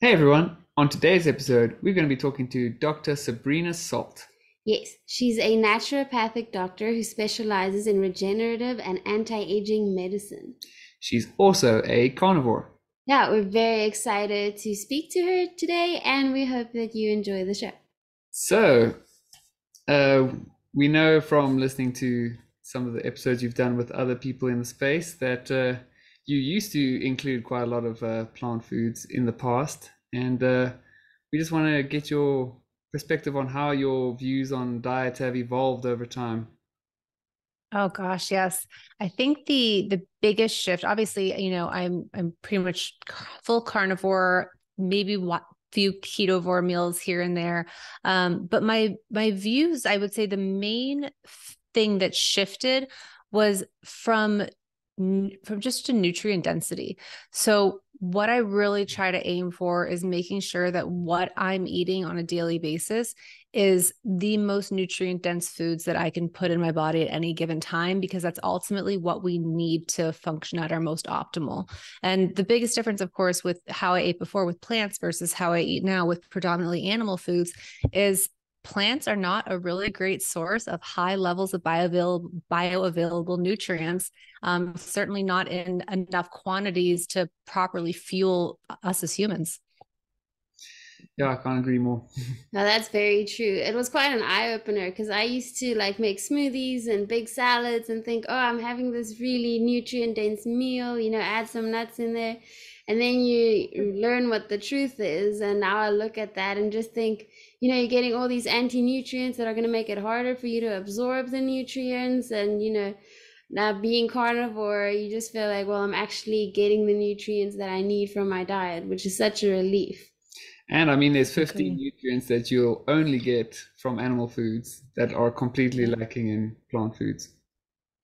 Hey everyone, on today's episode, we're going to be talking to Dr. Sabrina Solt. Yes, she's a naturopathic doctor who specializes in regenerative and anti-aging medicine. She's also a carnivore. Yeah, we're very excited to speak to her today, and we hope that you enjoy the show. So, uh, we know from listening to some of the episodes you've done with other people in the space that you used to include quite a lot of plant foods in the past. And we just want to get your perspective on how your views on diet have evolved over time. Oh gosh, yes. I think the biggest shift, obviously, I'm pretty much full carnivore, maybe few ketovore meals here and there. But my views, I would say the main thing that shifted was from just a nutrient density. So what I really try to aim for is making sure that what I'm eating on a daily basis is the most nutrient dense foods that I can put in my body at any given time, because that's ultimately what we need to function at our most optimal. And the biggest difference, of course, with how I ate before with plants versus how I eat now with predominantly animal foods is plants are not a really great source of high levels of bioavailable nutrients, certainly not in enough quantities to properly fuel us as humans. Yeah, I can't agree more. Now that's very true. It was quite an eye-opener because I used to like make smoothies and big salads and think, oh, I'm having this really nutrient-dense meal, add some nuts in there. And then you learn what the truth is. And now I look at that and just think, you're getting all these anti-nutrients that are going to make it harder for you to absorb the nutrients. And, now being carnivore, you just feel like, well, I'm actually getting the nutrients that I need from my diet, which is such a relief. And I mean, there's 15 Okay. nutrients that you'll only get from animal foods that are completely lacking in plant foods.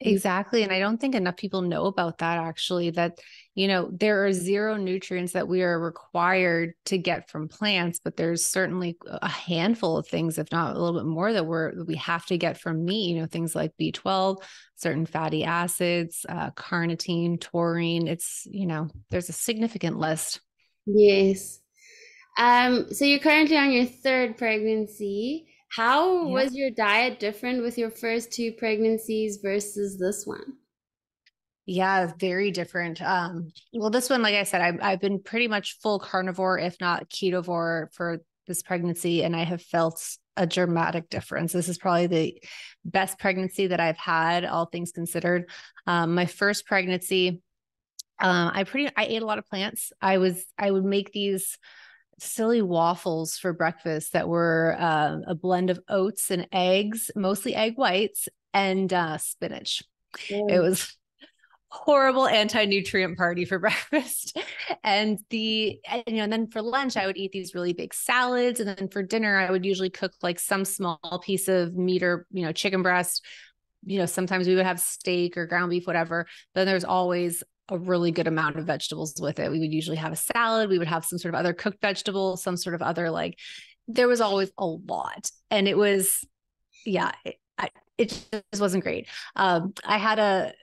Exactly. And I don't think enough people know about that actually, that, there are zero nutrients that we are required to get from plants, but there's certainly a handful of things, if not a little bit more, that we have to get from meat, things like B12, certain fatty acids, carnitine, taurine. There's a significant list. Yes. So you're currently on your third pregnancy. How Yeah. was your diet different with your first two pregnancies versus this one? Yeah, very different. Well, this one, like I said, I've been pretty much full carnivore, if not ketovore, for this pregnancy, and I have felt a dramatic difference. This is probably the best pregnancy that I've had, all things considered. My first pregnancy, I ate a lot of plants. I would make these silly waffles for breakfast that were a blend of oats and eggs, mostly egg whites, and spinach. It Oh, was horrible anti-nutrient party for breakfast. And then for lunch I would eat these really big salads, and then for dinner I would usually cook like some small piece of meat or chicken breast. Sometimes we would have steak or ground beef, whatever. Then there's always a really good amount of vegetables with it. We would usually have a salad, we would have some sort of other cooked vegetable, some sort of other, like, there was always a lot. And it was, yeah, it just wasn't great. I had a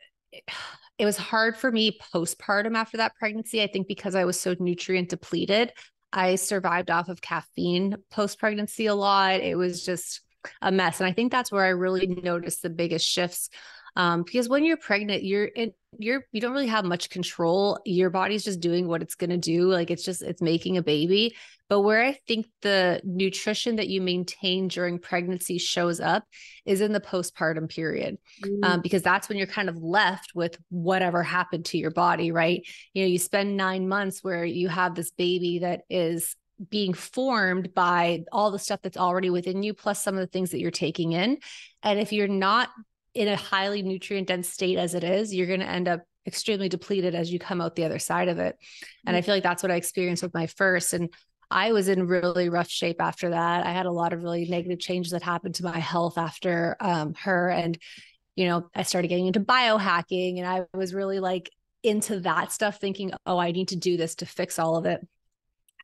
It was hard for me postpartum after that pregnancy. I think because I was so nutrient depleted, I survived off of caffeine post pregnancy a lot. It was just a mess. And I think that's where I really noticed the biggest shifts. Because when you're pregnant, you don't really have much control. Your body's just doing what it's going to do. Like it's making a baby. But where I think the nutrition that you maintain during pregnancy shows up is in the postpartum period, mm, because that's when you're kind of left with whatever happened to your body, right? You spend 9 months where you have this baby that is being formed by all the stuff that's already within you, plus some of the things that you're taking in. And if you're not in a highly nutrient dense state as it is, you're going to end up extremely depleted as you come out the other side of it. And I feel like that's what I experienced with my first. And I was in really rough shape after that. I had a lot of really negative changes that happened to my health after her. And, I started getting into biohacking, and I was really like into that stuff, thinking, oh, I need to do this to fix all of it.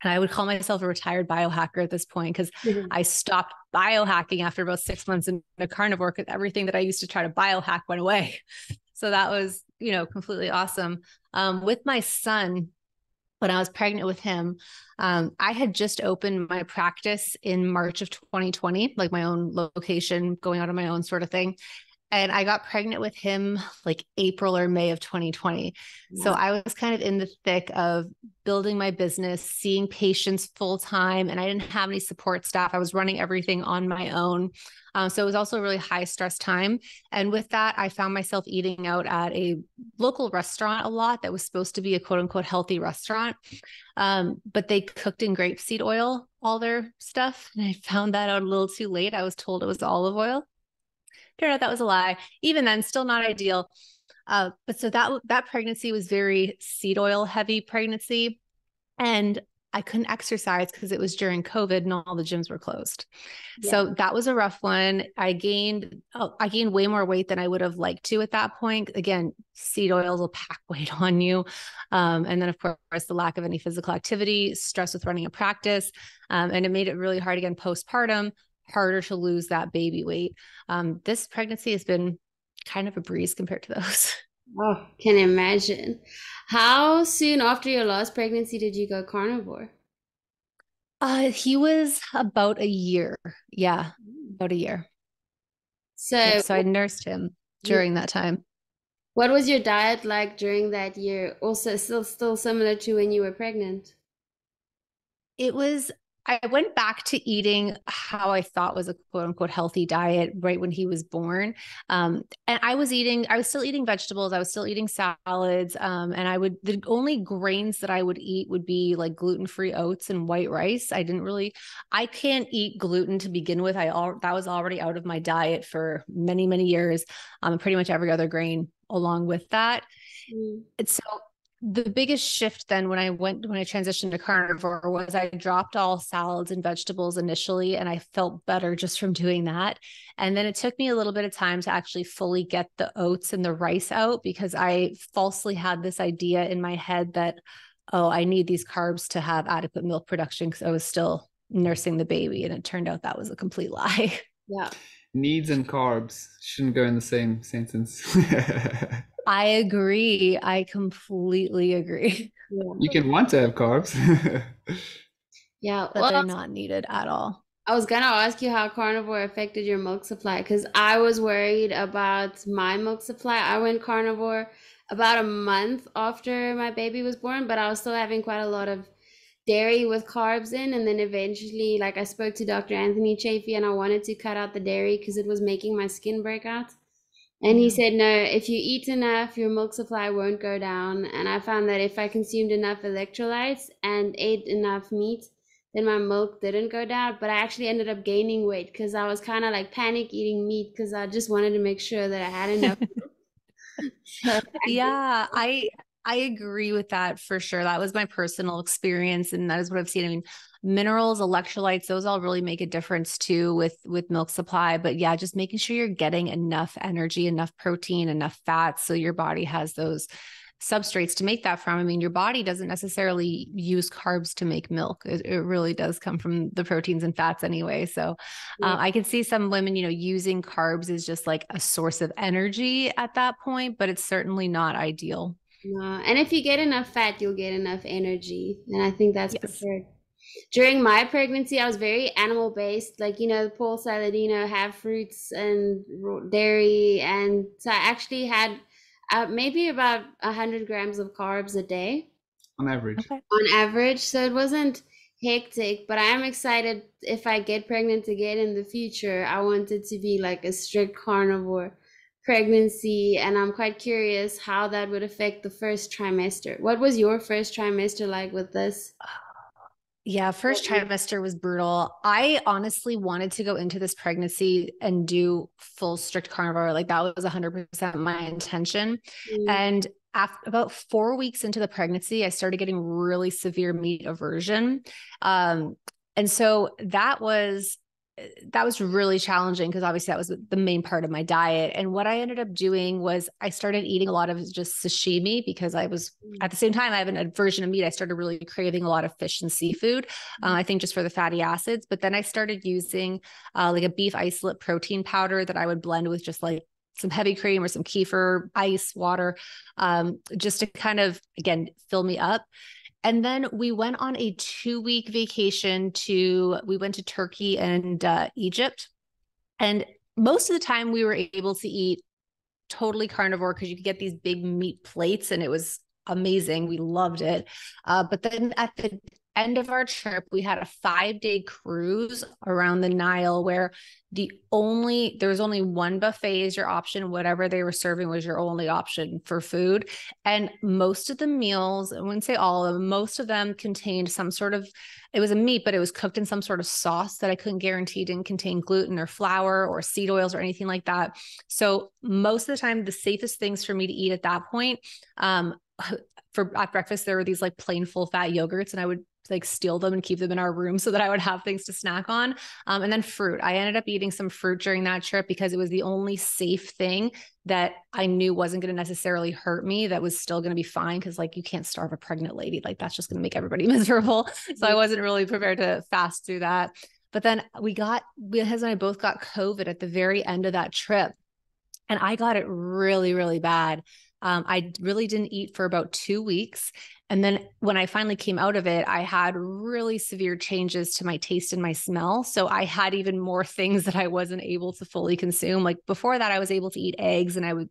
And I would call myself a retired biohacker at this point, because mm. I stopped biohacking after about 6 months in a carnivore, because everything that I used to try to biohack went away. So that was, completely awesome. With my son, when I was pregnant with him, I had just opened my practice in March of 2020, like my own location, going out on my own sort of thing. And I got pregnant with him like April or May of 2020. So Wow. I was kind of in the thick of building my business, seeing patients full time, and I didn't have any support staff. I was running everything on my own. So it was also a really high stress time. And with that, I found myself eating out at a local restaurant a lot that was supposed to be a quote unquote healthy restaurant. But they cooked in grapeseed oil, all their stuff. And I found that out a little too late. I was told it was olive oil. Turned out that was a lie. Even then, still not ideal. But so that pregnancy was very seed oil heavy pregnancy. And I couldn't exercise because it was during COVID and all the gyms were closed. Yeah. So that was a rough one. I gained way more weight than I would have liked to at that point. Again, seed oils will pack weight on you. And then of course, the lack of any physical activity, stress with running a practice. And it made it really hard again, postpartum, harder to lose that baby weight. This pregnancy has been kind of a breeze compared to those. Oh, can imagine. How soon after your last pregnancy did you go carnivore? He was about a year. Yeah, about a year. So, Yep, so I nursed him during that time. what was your diet like during that year? Also, still similar to when you were pregnant? I went back to eating how I thought was a quote unquote healthy diet right when he was born. And I was still eating vegetables. I was still eating salads. And the only grains that I would eat would be like gluten-free oats and white rice. I can't eat gluten to begin with. That was already out of my diet for many, many years. Pretty much every other grain along with that. Mm. And so the biggest shift then when I transitioned to carnivore was I dropped all salads and vegetables initially, and I felt better just from doing that. And then it took me a little bit of time to actually fully get the oats and the rice out because I falsely had this idea in my head that, oh, I need these carbs to have adequate milk production because I was still nursing the baby. And it turned out that was a complete lie. Yeah. Needs and carbs shouldn't go in the same sentence. I agree. I completely agree. Yeah. You can want to have carbs. Yeah. But Well, they're not needed at all. I was gonna ask you how carnivore affected your milk supply because I was worried about my milk supply. I went carnivore about a month after my baby was born, but I was still having quite a lot of dairy with carbs in. And then eventually, like I spoke to Dr. Anthony Chafee and I wanted to cut out the dairy because it was making my skin break out. And he said, no, if you eat enough, your milk supply won't go down. And I found that if I consumed enough electrolytes and ate enough meat, then my milk didn't go down. But I actually ended up gaining weight because I was kind of like panic eating meat because I just wanted to make sure that I had enough. So Yeah, I agree with that for sure. That was my personal experience, and that is what I've seen. I mean, minerals, electrolytes, those all really make a difference too with milk supply. But yeah, just making sure you're getting enough energy, enough protein, enough fats, so your body has those substrates to make that from. I mean, your body doesn't necessarily use carbs to make milk. It really does come from the proteins and fats anyway. So I can see some women, using carbs as just like a source of energy at that point, but it's certainly not ideal. no. And if you get enough fat, you'll get enough energy. And I think that's Yes. preferred. During my pregnancy, I was very animal based, like, Paul Saladino, have fruits and dairy. And so I actually had maybe about 100 grams of carbs a day On average. Okay. on average. So it wasn't hectic, but I am excited if I get pregnant again in the future. I want it to be like a strict carnivore pregnancy. And I'm quite curious how that would affect the first trimester. What was your first trimester like with this? Yeah, first trimester was brutal. I honestly wanted to go into this pregnancy and do full strict carnivore. Like that was 100% my intention. Mm. And after about 4 weeks into the pregnancy, I started getting really severe meat aversion. And so that was really challenging because obviously that was the main part of my diet. And what I ended up doing was I started eating a lot of just sashimi because at the same time, I have an aversion to meat. I started really craving a lot of fish and seafood, I think just for the fatty acids. But then I started using like a beef isolate protein powder that I would blend with just like some heavy cream or some kefir, ice, water, just to kind of, again, fill me up. And then we went on a 2-week vacation we went to Turkey and Egypt. And most of the time we were able to eat totally carnivore because you could get these big meat plates and it was amazing. We loved it. But then at the end of our trip, we had a 5-day cruise around the Nile where there was only one buffet as your option. Whatever they were serving was your only option for food. And most of the meals, I wouldn't say all of them, most of them contained some sort of, it was a meat, but it was cooked in some sort of sauce that I couldn't guarantee didn't contain gluten or flour or seed oils or anything like that. So most of the time, the safest things for me to eat at that point, at breakfast, there were these like plain full fat yogurts, and I would like steal them and keep them in our room so that I would have things to snack on. And then fruit. I ended up eating some fruit during that trip because it was the only safe thing that I knew wasn't going to necessarily hurt me. That was still going to be fine. Cause like, you can't starve a pregnant lady. Like that's just going to make everybody miserable. So I wasn't really prepared to fast through that. But then my husband and I both got COVID at the very end of that trip. And I got it really, really bad. I really didn't eat for about 2 weeks. And then when I finally came out of it, I had really severe changes to my taste and my smell. So I had even more things that I wasn't able to fully consume. Like before that, I was able to eat eggs, and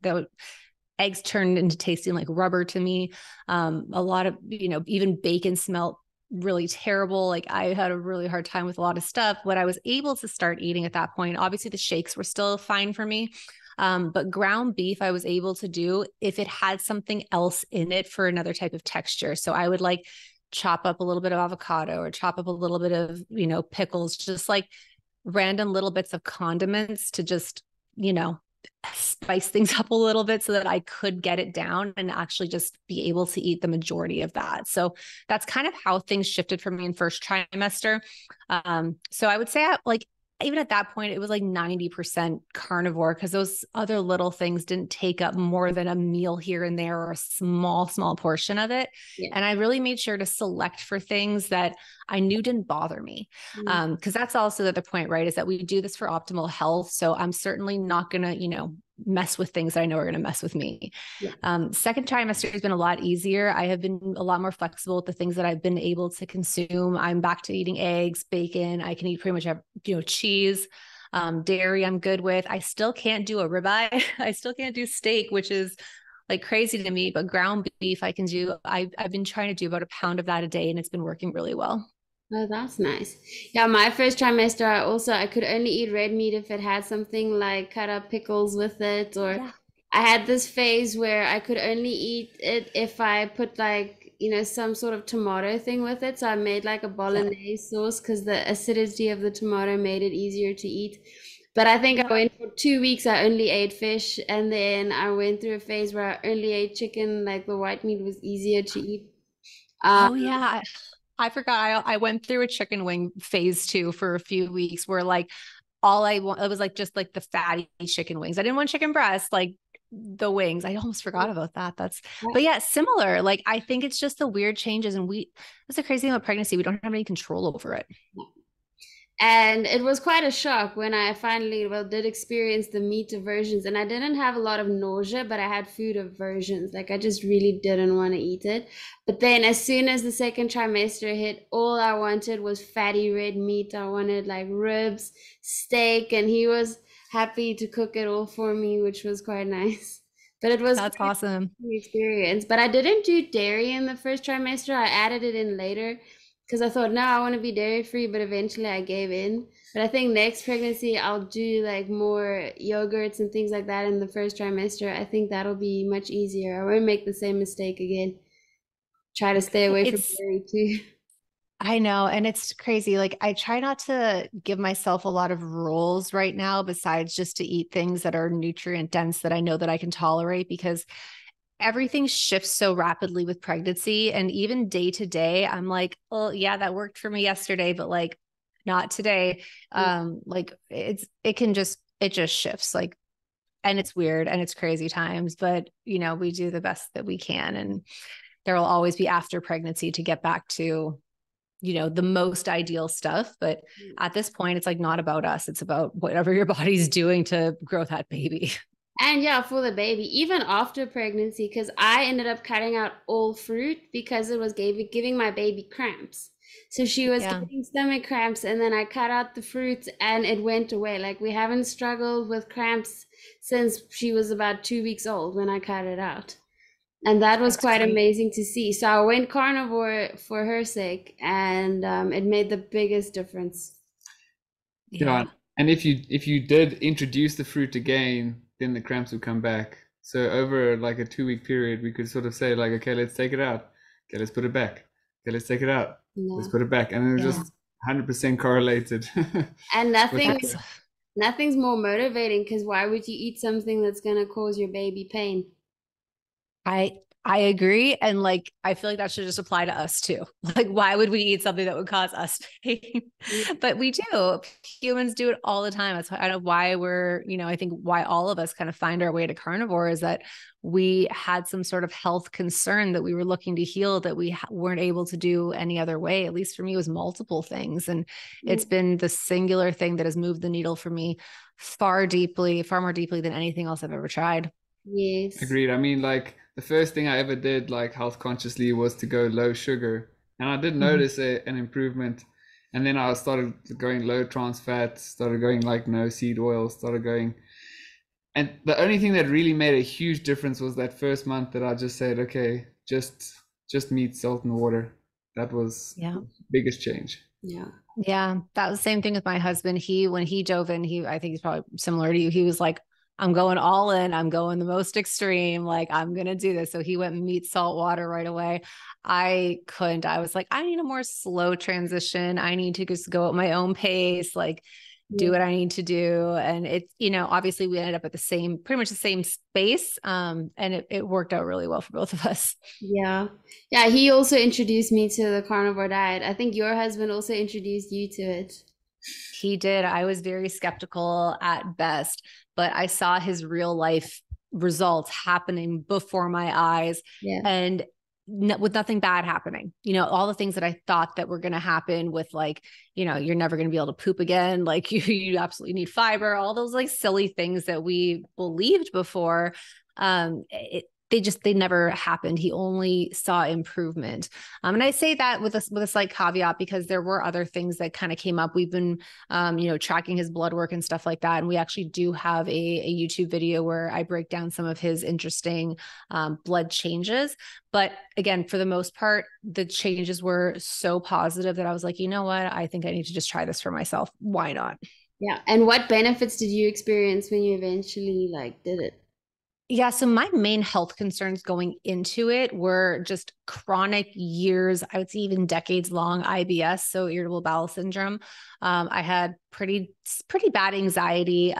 eggs turned into tasting like rubber to me. A lot of, even bacon smelled really terrible. Like I had a really hard time with a lot of stuff. What I was able to start eating at that point, obviously the shakes were still fine for me. But ground beef, I was able to do if it had something else in it for another type of texture. So I would like chop up a little bit of avocado or chop up a little bit of, pickles, just like random little bits of condiments to just, spice things up a little bit so that I could get it down and actually just be able to eat the majority of that. So that's kind of how things shifted for me in first trimester. So I would say even at that point, it was like 90% carnivore because those other little things didn't take up more than a meal here and there or a small portion of it. Yeah. And I really made sure to select for things that I knew didn't bother me. Because that's also the other point, right? Is that we do this for optimal health. So I'm certainly not going to, mess with things that I know are going to mess with me. Yeah. Second trimester has been a lot easier. I have been a lot more flexible with the things that I've been able to consume. I'm back to eating eggs, bacon. I can eat pretty much, cheese, dairy I'm good with. I still can't do a ribeye. I still can't do steak, which is like crazy to me, but ground beef I can do. I've been trying to do about a pound of that a day, and it's been working really well. Oh, that's nice. Yeah, my first trimester, I could only eat red meat if it had something like cut up pickles with it, or yeah. I had this phase where I could only eat it if I put like, some sort of tomato thing with it. So I made like a bolognese sauce because the acidity of the tomato made it easier to eat. But I think I went for 2 weeks, I only ate fish. And then I went through a phase where I only ate chicken, like the white meat was easier to eat. Oh, yeah. I forgot. I went through a chicken wing phase too for a few weeks where like it was like just like the fatty chicken wings. I didn't want chicken breasts, like the wings. I almost forgot about that. But yeah, similar. Like I think it's just the weird changes, and that's the crazy thing about pregnancy. We don't have any control over it. And it was quite a shock when I finally did experience the meat aversions, and I didn't have a lot of nausea, but I had food aversions. Like I just really didn't want to eat it. But then as soon as the second trimester hit, all I wanted was fatty red meat. I wanted like ribs, steak, and he was happy to cook it all for me, which was quite nice. But that's awesome experience. But I didn't do dairy in the first trimester. I added it in later, because I thought, no, I want to be dairy free, but eventually I gave in. But I think next pregnancy, I'll do like more yogurts and things like that in the first trimester. I think that'll be much easier. I won't make the same mistake again. Try to stay away from dairy too. I know. And it's crazy. Like I try not to give myself a lot of rules right now, besides just to eat things that are nutrient dense that I know that I can tolerate, because everything shifts so rapidly with pregnancy. And even day to day, I'm like, oh yeah, that worked for me yesterday, but like not today. Like it just shifts, like, and it's weird and it's crazy times, but we do the best that we can. And there will always be after pregnancy to get back to, the most ideal stuff. But at this point, it's like not about us. It's about whatever your body's doing to grow that baby. And yeah, for the baby, even after pregnancy, because I ended up cutting out all fruit because it was giving my baby cramps. So she was Yeah. getting stomach cramps, and then I cut out the fruit and it went away. Like we haven't struggled with cramps since she was about 2 weeks old when I cut it out. And that was That's quite great. amazing to see. So I went carnivore for her sake, and it made the biggest difference. Yeah, Yeah. and if you did introduce the fruit again, then the cramps would come back. So over like a 2 week period, we could sort of say like, okay, let's take it out. Okay, let's put it back. Okay, let's take it out. Let's Yeah. put it back, and then it Yeah. just 100% correlated. And with That's nothing's more motivating, because why would you eat something that's going to cause your baby pain? I agree. And like, I feel like that should just apply to us too. Like, why would we eat something that would cause us pain? But we do. Humans do it all the time. That's why I know why we're, I think why all of us kind of find our way to carnivore is that we had some sort of health concern that we were looking to heal that we weren't able to do any other way. At least for me, it was multiple things. And it's been the singular thing that has moved the needle for me far more deeply than anything else I've ever tried. Yes. Agreed. I mean, like the first thing I ever did, like health consciously, was to go low sugar, and I did Mhm. notice an improvement. And then I started going low trans fat, started going like no seed oil, started going. And the only thing that really made a huge difference was that first month that I just said, okay, just meat, salt, and water. That was Yeah. the biggest change. Yeah. Yeah, that was the same thing with my husband. When he dove in, I think he's probably similar to you. He was like, I'm going all in. I'm going the most extreme. Like, I'm going to do this. So he went meat, salt, water right away. I couldn't. I was like, I need a more slow transition. I need to just go at my own pace, like do Yeah. what I need to do. And it's, obviously we ended up at pretty much the same space. And it worked out really well for both of us. Yeah. Yeah. He also introduced me to the carnivore diet. I think your husband also introduced you to it. He did. I was very skeptical at best, but I saw his real life results happening before my eyes Yeah. and with nothing bad happening. All the things that I thought that were going to happen with like, you're never going to be able to poop again. Like you absolutely need fiber, all those like silly things that we believed before. They never happened. He only saw improvement. And I say that with a slight caveat because there were other things that kind of came up. We've been, tracking his blood work and stuff like that. And we actually do have a YouTube video where I break down some of his interesting blood changes. But again, for the most part, the changes were so positive that I was like, you know what? I think I need to just try this for myself. Why not? Yeah. And what benefits did you experience when you eventually like did it? Yeah. So my main health concerns going into it were just chronic years, I would say even decades long IBS, so irritable bowel syndrome. I had pretty bad anxiety,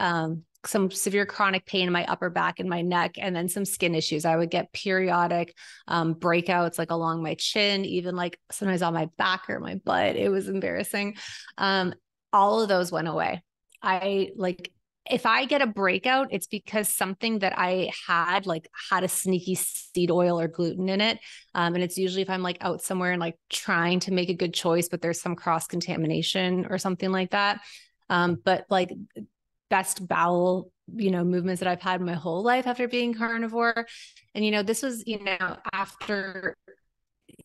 some severe chronic pain in my upper back and my neck, and then some skin issues. I would get periodic breakouts like along my chin, even like sometimes on my back or my butt. It was embarrassing. All of those went away. If I get a breakout, it's because something that I had a sneaky seed oil or gluten in it. And it's usually if I'm like out somewhere and like trying to make a good choice, but there's some cross contamination or something like that. But like best bowel, movements that I've had my whole life after being carnivore. And, this was, after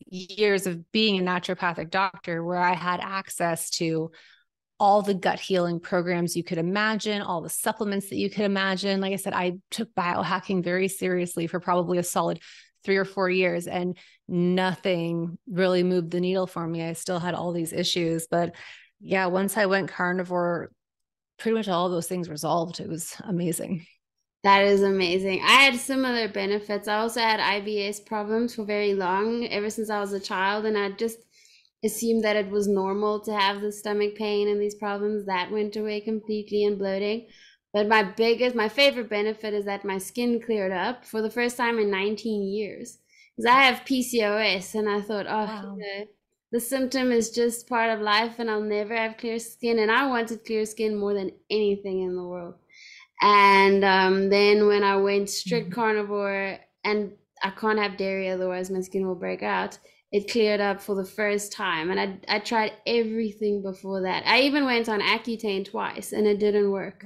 years of being a naturopathic doctor where I had access to all the gut healing programs you could imagine, all the supplements that you could imagine. Like I said, I took biohacking very seriously for probably a solid 3 or 4 years, and nothing really moved the needle for me. I still had all these issues. But yeah, once I went carnivore, pretty much all of those things resolved. It was amazing. That is amazing. I had similar benefits. I also had IBS problems for very long, ever since I was a child, and I just assumed that it was normal to have the stomach pain and these problems. That went away completely, and bloating. But my favorite benefit is that my skin cleared up for the first time in 19 years. Because I have PCOS, and I thought, oh, Wow. the symptom is just part of life, and I'll never have clear skin. And I wanted clear skin more than anything in the world. And then when I went strict carnivore, and I can't have dairy, otherwise my skin will break out, it cleared up for the first time. And I tried everything before that. I even went on Accutane twice, and it didn't work.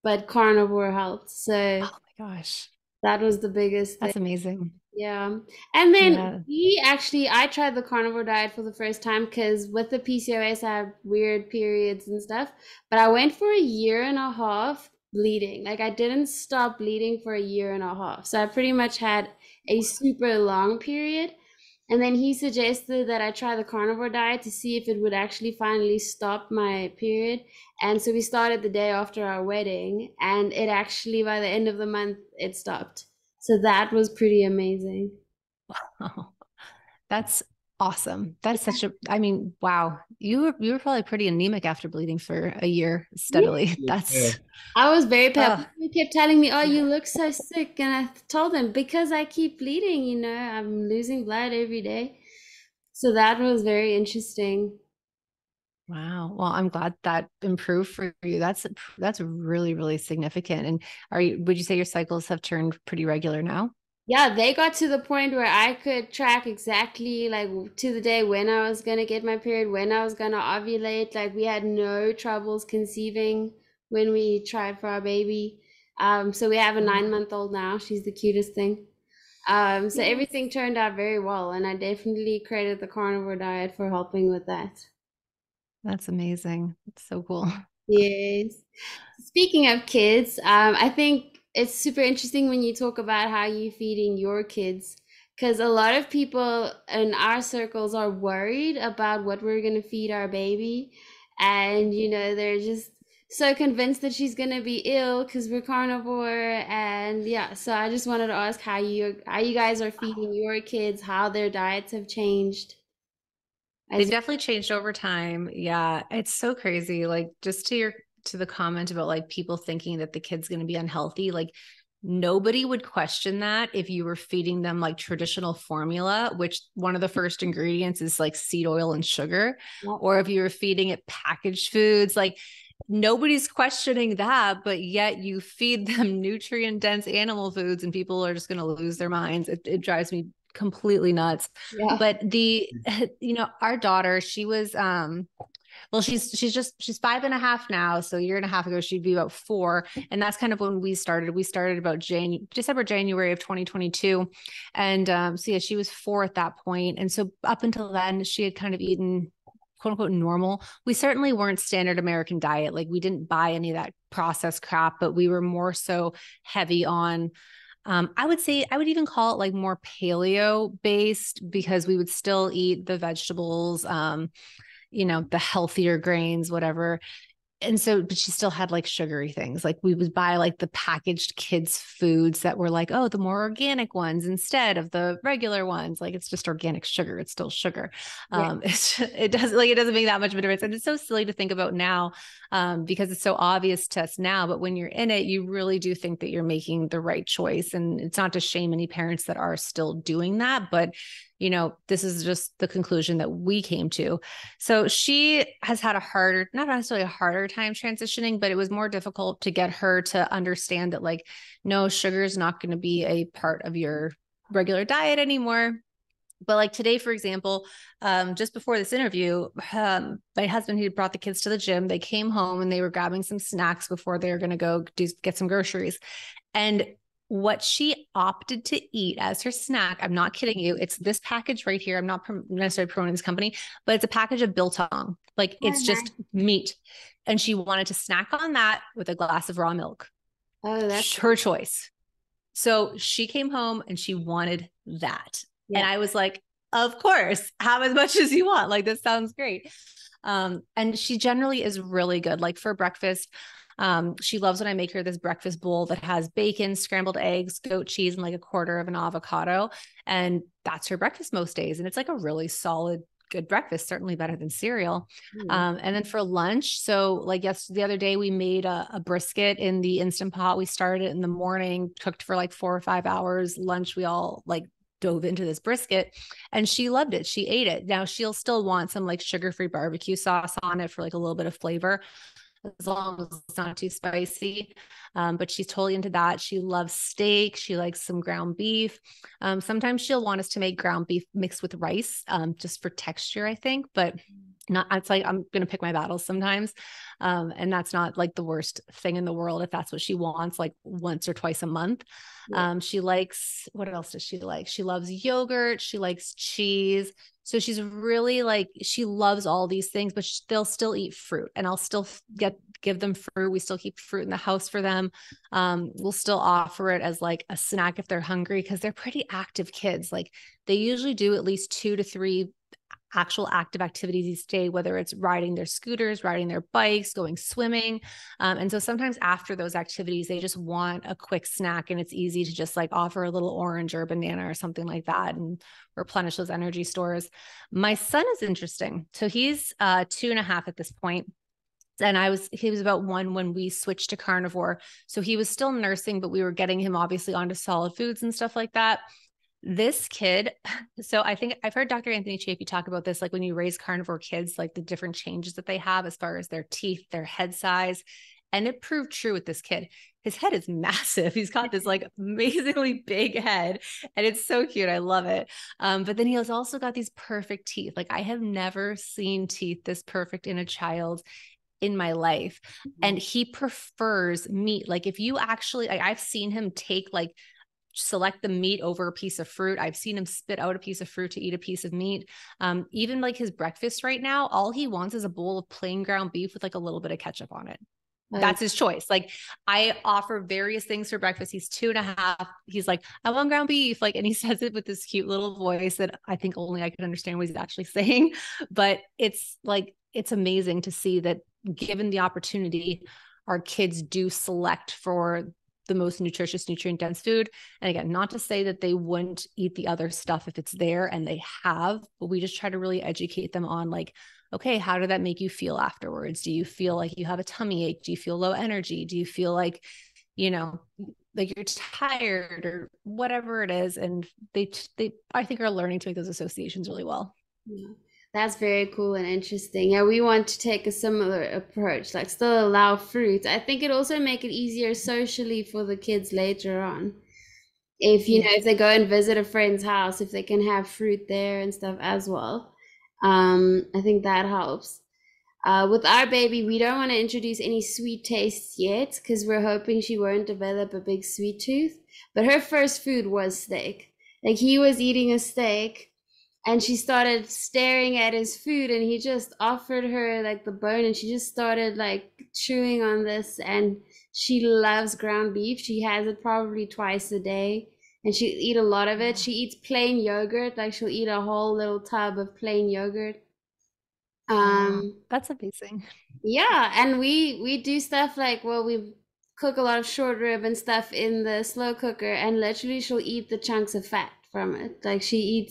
but carnivore helped. So Oh my gosh. that was the biggest thing. That's amazing. Yeah. And then Yeah. I tried the carnivore diet for the first time because with the PCOS, I have weird periods and stuff. But I went for a year and a half bleeding. Like I didn't stop bleeding for a year and a half. So I pretty much had a super long period. And then he suggested that I try the carnivore diet to see if it would actually finally stop my period. And so we started the day after our wedding, and it actually, by the end of the month, it stopped. So that was pretty amazing. Oh, that's awesome. That's such a, I mean, wow. You were probably pretty anemic after bleeding for a year Yeah. steadily. Yeah. That's I was very pale. uh People kept telling me, "Oh, you look so sick," and I told them because I keep bleeding. I'm losing blood every day. So that was very interesting. wow. Well, I'm glad that improved for you. That's really, really significant. And would you say your cycles have turned pretty regular now? Yeah, they got to the point where I could track exactly like to the day when I was gonna get my period, when I was gonna ovulate. Like we had no troubles conceiving when we tried for our baby. So we have a 9 month old now. She's the cutest thing. So Yes. everything turned out very well, and I definitely credit the carnivore diet for helping with that. That's amazing. It's so cool. Yes. Speaking of kids, I think it's super interesting when you talk about how you feeding your kids, because a lot of people in our circles are worried about what we're gonna feed our baby, and they're just so convinced that she's gonna be ill because we're carnivore, and yeah. So I just wanted to ask how you guys are feeding your kids, how their diets have changed. They've As definitely changed over time. Yeah, it's so crazy. Like just to the comment about like people thinking that the kid's going to be unhealthy, like nobody would question that if you were feeding them like traditional formula, which one of the first ingredients is like seed oil and sugar, Yep. or if you were feeding it packaged foods, like nobody's questioning that, but yet you feed them nutrient dense animal foods and people are just going to lose their minds. It drives me completely nuts. Yeah. But our daughter, she was well, she's 5.5 now. So a year and a half ago, she'd be about 4. And that's kind of when we started. We started about January of 2022. And so yeah, she was 4 at that point. And so up until then, she had kind of eaten quote unquote normal. We certainly weren't standard American diet. Like we didn't buy any of that processed crap, but we were more so heavy on I would say I would even call it like more paleo based because we would still eat the vegetables, the healthier grains, whatever. And so, but she still had like sugary things. Like we would buy like the packaged kids' foods that were like, oh, the more organic ones instead of the regular ones. Like it's just organic sugar. It's still sugar. Yeah. It doesn't make that much of a difference. And it's so silly to think about now, because it's so obvious to us now. But when you're in it, you really do think that you're making the right choice. And it's not to shame any parents that are still doing that, but this is just the conclusion that we came to. So she has had not necessarily a harder time transitioning, but it was more difficult to get her to understand that like, no, sugar is not going to be a part of your regular diet anymore. But like today, for example, just before this interview, my husband, he brought the kids to the gym. They came home and they were grabbing some snacks before they were going to go get some groceries. And what she opted to eat as her snack, I'm not kidding you, it's this package right here. I'm not necessarily promoting this company, but it's a package of biltong. Like Oh, it's nice. just meat. And she wanted to snack on that with a glass of raw milk. Oh, that's Her choice. So she came home and she wanted that. And yeah. I was like, of course, have as much as you want. Like, this sounds great. And she generally is really good. Like for breakfast, she loves when I make her this breakfast bowl that has bacon, scrambled eggs, goat cheese, and like a quarter of an avocado. And that's her breakfast most days. And it's like a really solid, good breakfast, certainly better than cereal. Mm. And then for lunch, so like the other day we made a brisket in the Instant Pot. We started it in the morning, cooked for like 4 or 5 hours. Lunch, we all like dove into this brisket and she loved it. She ate it. Now she'll still want some like sugar-free barbecue sauce on it for like a little bit of flavor, as long as it's not too spicy. But she's totally into that. She loves steak. She likes some ground beef. Sometimes she'll want us to make ground beef mixed with rice, just for texture, I think. But not, it's like, I'm going to pick my battles sometimes. And that's not like the worst thing in the world if that's what she wants, like once or twice a month. Yeah. She likes, what else does she like? She loves yogurt. She likes cheese. So she's really like, she loves all these things, but they'll still eat fruit, and I'll still give them fruit. We still keep fruit in the house for them. We'll still offer it as like a snack if they're hungry, because they're pretty active kids. Like they usually do at least 2 to 3 actual active activities each day, whether it's riding their scooters, riding their bikes, going swimming. And so sometimes after those activities, they just want a quick snack, and it's easy to just like offer a little orange or a banana or something like that and replenish those energy stores. My son is interesting. So he's 2.5 at this point. And he was about 1 when we switched to carnivore. So he was still nursing, but we were getting him obviously onto solid foods and stuff like that. This kid, so I think I've heard Dr. Anthony Chaffee talk about this, like when you raise carnivore kids, like the different changes that they have as far as their teeth, their head size. And it proved true with this kid. His head is massive. He's got this like amazingly big head, and it's so cute. I love it. But then he has also got these perfect teeth. Like I have never seen teeth this perfect in a child in my life. And he prefers meat. Like if you actually, I've seen him take like, select the meat over a piece of fruit. I've seen him spit out a piece of fruit to eat a piece of meat. Even like his breakfast right now, all he wants is a bowl of plain ground beef with like a little bit of ketchup on it. That's his choice. Like I offer various things for breakfast. He's 2.5. He's like, I want ground beef. Like, and he says it with this cute little voice that I think only I can understand what he's actually saying. But it's like, it's amazing to see that given the opportunity, our kids do select for the most nutritious, nutrient dense food. And again, not to say that they wouldn't eat the other stuff if it's there, and they have, but we just try to really educate them on like, okay, how did that make you feel afterwards? Do you feel like you have a tummy ache? Do you feel low energy? Do you feel like, you know, like you're tired or whatever it is? And they I think are learning to make those associations really well. Yeah. That's very cool and interesting. Yeah, we want to take a similar approach, like still allow fruit. I think it also make it easier socially for the kids later on. If you know, if they go and visit a friend's house, if they can have fruit there and stuff as well. I think that helps. With our baby, we don't want to introduce any sweet tastes yet because we're hoping she won't develop a big sweet tooth. But her first food was steak. Like he was eating a steak, and she started staring at his food, and he just offered her like the bone, and she just started like chewing on this. And she loves ground beef. She has it probably twice a day, and she eat a lot of it. She eats plain yogurt. Like she'll eat a whole little tub of plain yogurt. That's amazing. Yeah, and we do stuff like, well, we cook a lot of short rib and stuff in the slow cooker, and literally she'll eat the chunks of fat from it. Like she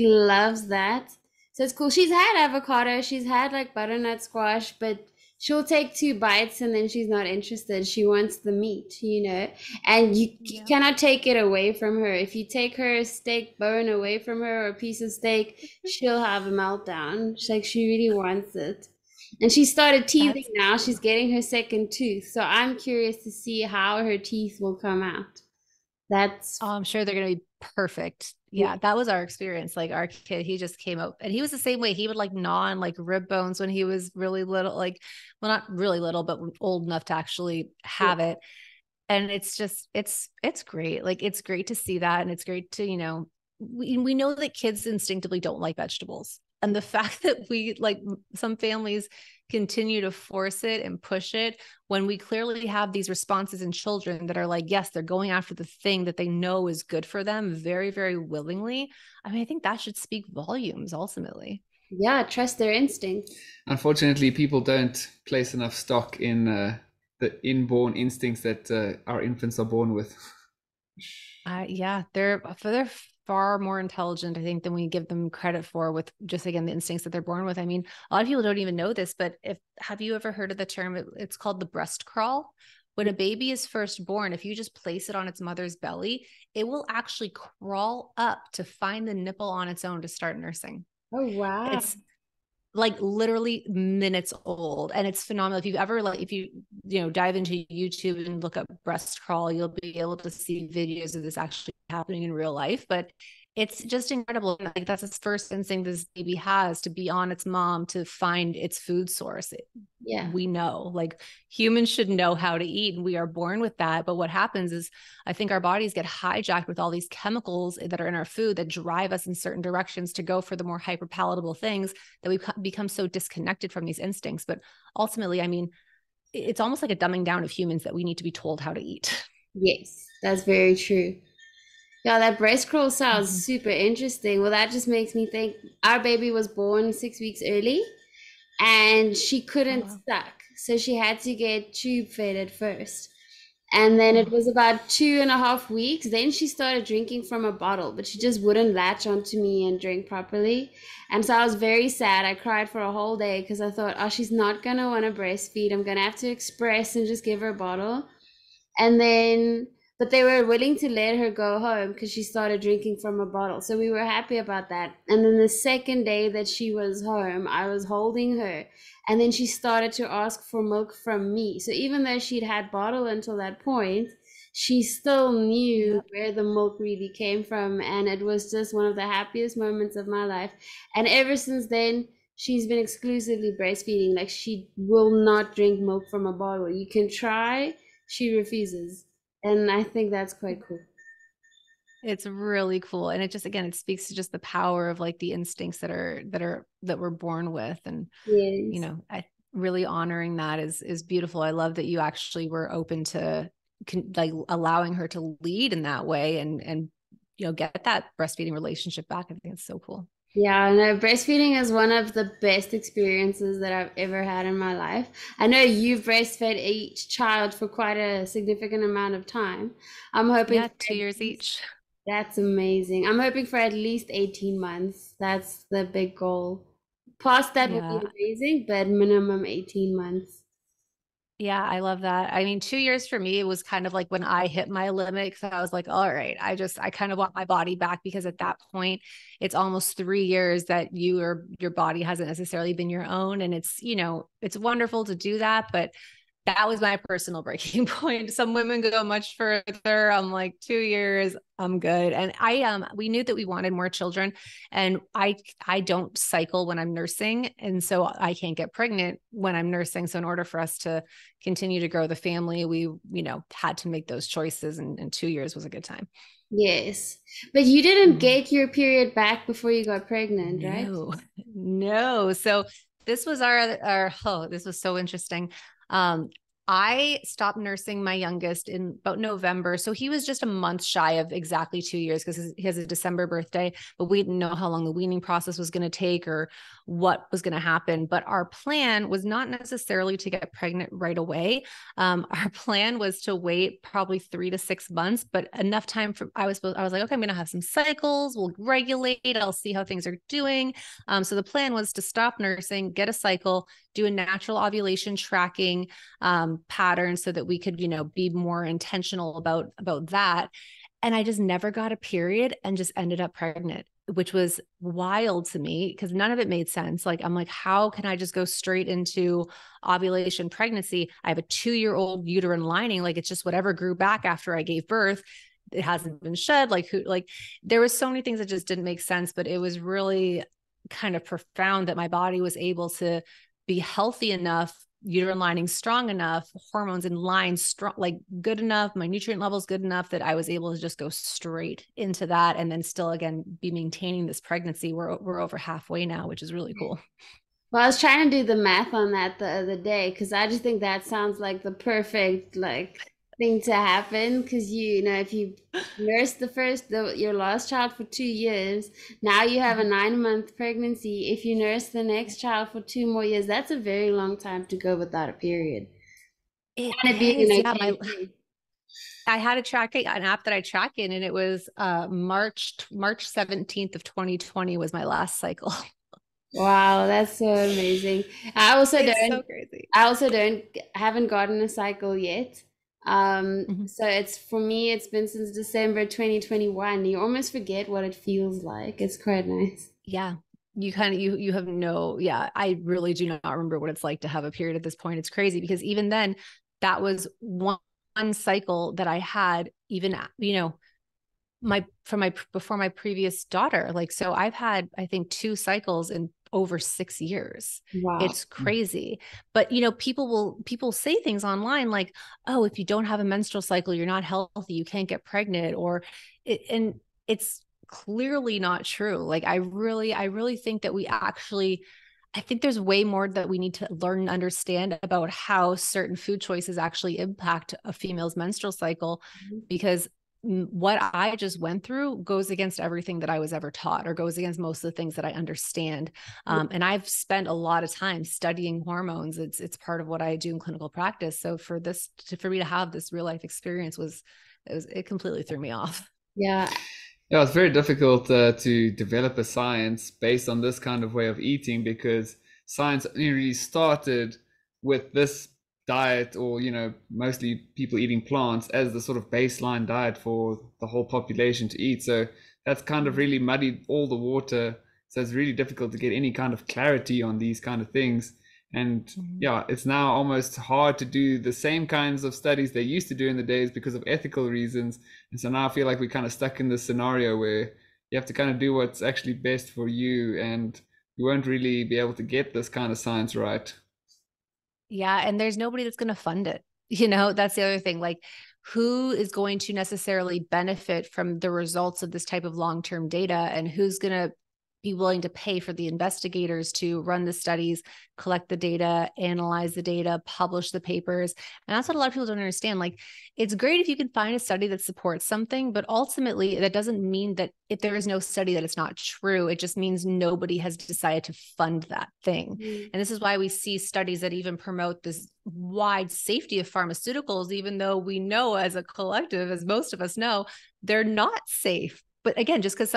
loves that. So it's cool. She's had avocado, she's had like butternut squash, but she'll take 2 bites and then she's not interested. She wants the meat, you know, and you cannot take it away from her. If you take her steak bone away from her or a piece of steak, she'll have a meltdown. She's like, she really wants it. And she started teething now. She's getting her second tooth. So I'm curious to see how her teeth will come out. I'm sure they're going to be perfect. Yeah, that was our experience. Like our kid, he just came out and he was the same way. He would like gnaw on like rib bones when he was really little, like, well, not really little, but old enough to actually have it. And it's just, it's great. Like, it's great to see that. And it's great to, you know, we know that kids instinctively don't like vegetables. And the fact that we, like, some families continue to force it and push it when we clearly have these responses in children that are like, yes, they're going after the thing that they know is good for them very, very willingly. I mean, I think that should speak volumes ultimately. Yeah, trust their instinct. Unfortunately, people don't place enough stock in the inborn instincts that our infants are born with. Yeah, they're far more intelligent, I think, than we give them credit for, with just, again, the instincts that they're born with. I mean, a lot of people don't even know this, but have you ever heard of the term? It's called the breast crawl. When a baby is first born, if you just place it on its mother's belly, it will actually crawl up to find the nipple on its own to start nursing. Oh, wow. It's like literally minutes old, and it's phenomenal. If you've ever, like, if you dive into YouTube and look up breast crawl, you'll be able to see videos of this actually happening in real life. But it's just incredible. Like that's its first instinct this baby has, to be on its mom, to find its food source. Yeah. We know, like, humans should know how to eat, and we are born with that. But what happens is, I think our bodies get hijacked with all these chemicals that are in our food that drive us in certain directions to go for the more hyper palatable things, that we become so disconnected from these instincts. But ultimately, I mean, it's almost like a dumbing down of humans that we need to be told how to eat. Yes, that's very true. Yeah, that breast crawl sounds Mhm. super interesting. Well, that just makes me think our baby was born 6 weeks early and she Oh, couldn't wow. suck. So she had to get tube fed at first. And then it Oh, was about 2.5 weeks. Then she started drinking from a bottle, but she just wouldn't latch onto me and drink properly. And so I was very sad. I cried for a whole day because I thought, oh, she's not going to want to breastfeed. I'm going to have to express and just give her a bottle. And then, but they were willing to let her go home because she started drinking from a bottle. So we were happy about that. And then the second day that she was home, I was holding her. And then she started to ask for milk from me. So even though she'd had bottle until that point, she still knew yep. where the milk really came from. And it was just one of the happiest moments of my life. And ever since then, she's been exclusively breastfeeding. Like she will not drink milk from a bottle. You can try, she refuses. And I think that's quite cool. It's really cool. And it just, again, it speaks to just the power of like the instincts that we're born with. And, you Yes. know, I really honoring that is beautiful. I love that you actually were open to like allowing her to lead in that way, and, you know, get that breastfeeding relationship back. I think it's so cool. Yeah, no, breastfeeding is one of the best experiences that I've ever had in my life. I know you've breastfed each child for quite a significant amount of time. I'm hoping Yeah. for at 2 years least, each. that's amazing. I'm hoping for at least 18 months. That's the big goal. Past that would be Yeah. amazing, but minimum 18 months. Yeah, I love that. I mean, 2 years for me, it was kind of like when I hit my limit, because I was like, all right, I kind of want my body back, because at that point, it's almost 3 years that your body hasn't necessarily been your own. And it's, you know, it's wonderful to do that, but that was my personal breaking point. Some women go much further. I'm like, 2 years, I'm good. And we knew that we wanted more children, and I don't cycle when I'm nursing. And so I can't get pregnant when I'm nursing. So in order for us to continue to grow the family, we, you know, had to make those choices, and 2 years was a good time. Yes. But you didn't Mhm. get your period back before you got pregnant, right? No, no. So this was this was so interesting. Um, I stopped nursing my youngest in about November. So he was just a month shy of exactly 2 years, because he has a December birthday, but we didn't know how long the weaning process was going to take or what was going to happen. But our plan was not necessarily to get pregnant right away. Our plan was to wait probably 3 to 6 months, but enough time for, I was like, okay, I'm going to have some cycles. We'll regulate. I'll see how things are doing. So the plan was to stop nursing, get a cycle, do a natural ovulation tracking pattern, so that we could, you know, be more intentional about that. And I just never got a period and just ended up pregnant, which was wild to me, because none of it made sense. Like, I'm like, how can I just go straight into ovulation pregnancy? I have a 2-year-old uterine lining. Like, it's just whatever grew back after I gave birth. It hasn't been shed. Like, who, like, there was so many things that just didn't make sense, but it was really kind of profound that my body was able to be healthy enough, uterine lining strong enough, hormones in line, strong, like good enough, my nutrient levels good enough, that I was able to just go straight into that, and then still again be maintaining this pregnancy. We're over halfway now, which is really cool. Well, I was trying to do the math on that the other day because I just think that sounds like the perfect like thing to happen because you know if you nurse your last child for 2 years, now you have a 9 month pregnancy. If you nurse the next child for 2 more years, that's a very long time to go without a period. It And it being an is, yeah. okay thing. I had an app that I track in, and it was March 17th of 2020 was my last cycle. Wow, that's so amazing. I also It's don't so crazy. I also don't haven't gotten a cycle yet. Mhm. So it's for me it's been since December 2021. You almost forget what it feels like. It's quite nice. Yeah. You kind of, you have no, yeah, I really do not remember what it's like to have a period at this point. It's crazy, because even then, that was one cycle that I had, even, you know, before my previous daughter. Like, so I've had, I think, 2 cycles in over 6 years. Wow. It's crazy. But, you know, people say things online like, oh, if you don't have a menstrual cycle, you're not healthy, you can't get pregnant, and it's clearly not true. Like, I really think that I think there's way more that we need to learn and understand about how certain food choices actually impact a female's menstrual cycle, because what I just went through goes against everything that I was ever taught, or goes against most of the things that I understand. And I've spent a lot of time studying hormones. It's part of what I do in clinical practice. So for me to have this real life experience it completely threw me off. Yeah. Yeah, it's very difficult to develop a science based on this kind of way of eating, because science only really started with this diet, or mostly people eating plants as the sort of baseline diet for the whole population to eat. So that's kind of really muddied all the water. So it's really difficult to get any kind of clarity on these kind of things. And yeah, it's now almost hard to do the same kinds of studies they used to do in the days because of ethical reasons. And so now I feel like we're kind of stuck in this scenario where you have to kind of do what's actually best for you, and you won't really be able to get this kind of science right. Yeah. And there's nobody that's going to fund it. You know, that's the other thing. Like, who is going to necessarily benefit from the results of this type of long-term data, and who's going to be willing to pay for the investigators to run the studies, collect the data, analyze the data, publish the papers. And that's what a lot of people don't understand. Like, it's great if you can find a study that supports something, but ultimately that doesn't mean that if there is no study that it's not true. It just means nobody has decided to fund that thing. And this is why we see studies that even promote this wide safety of pharmaceuticals, even though we know as a collective, as most of us know, they're not safe. But again, just because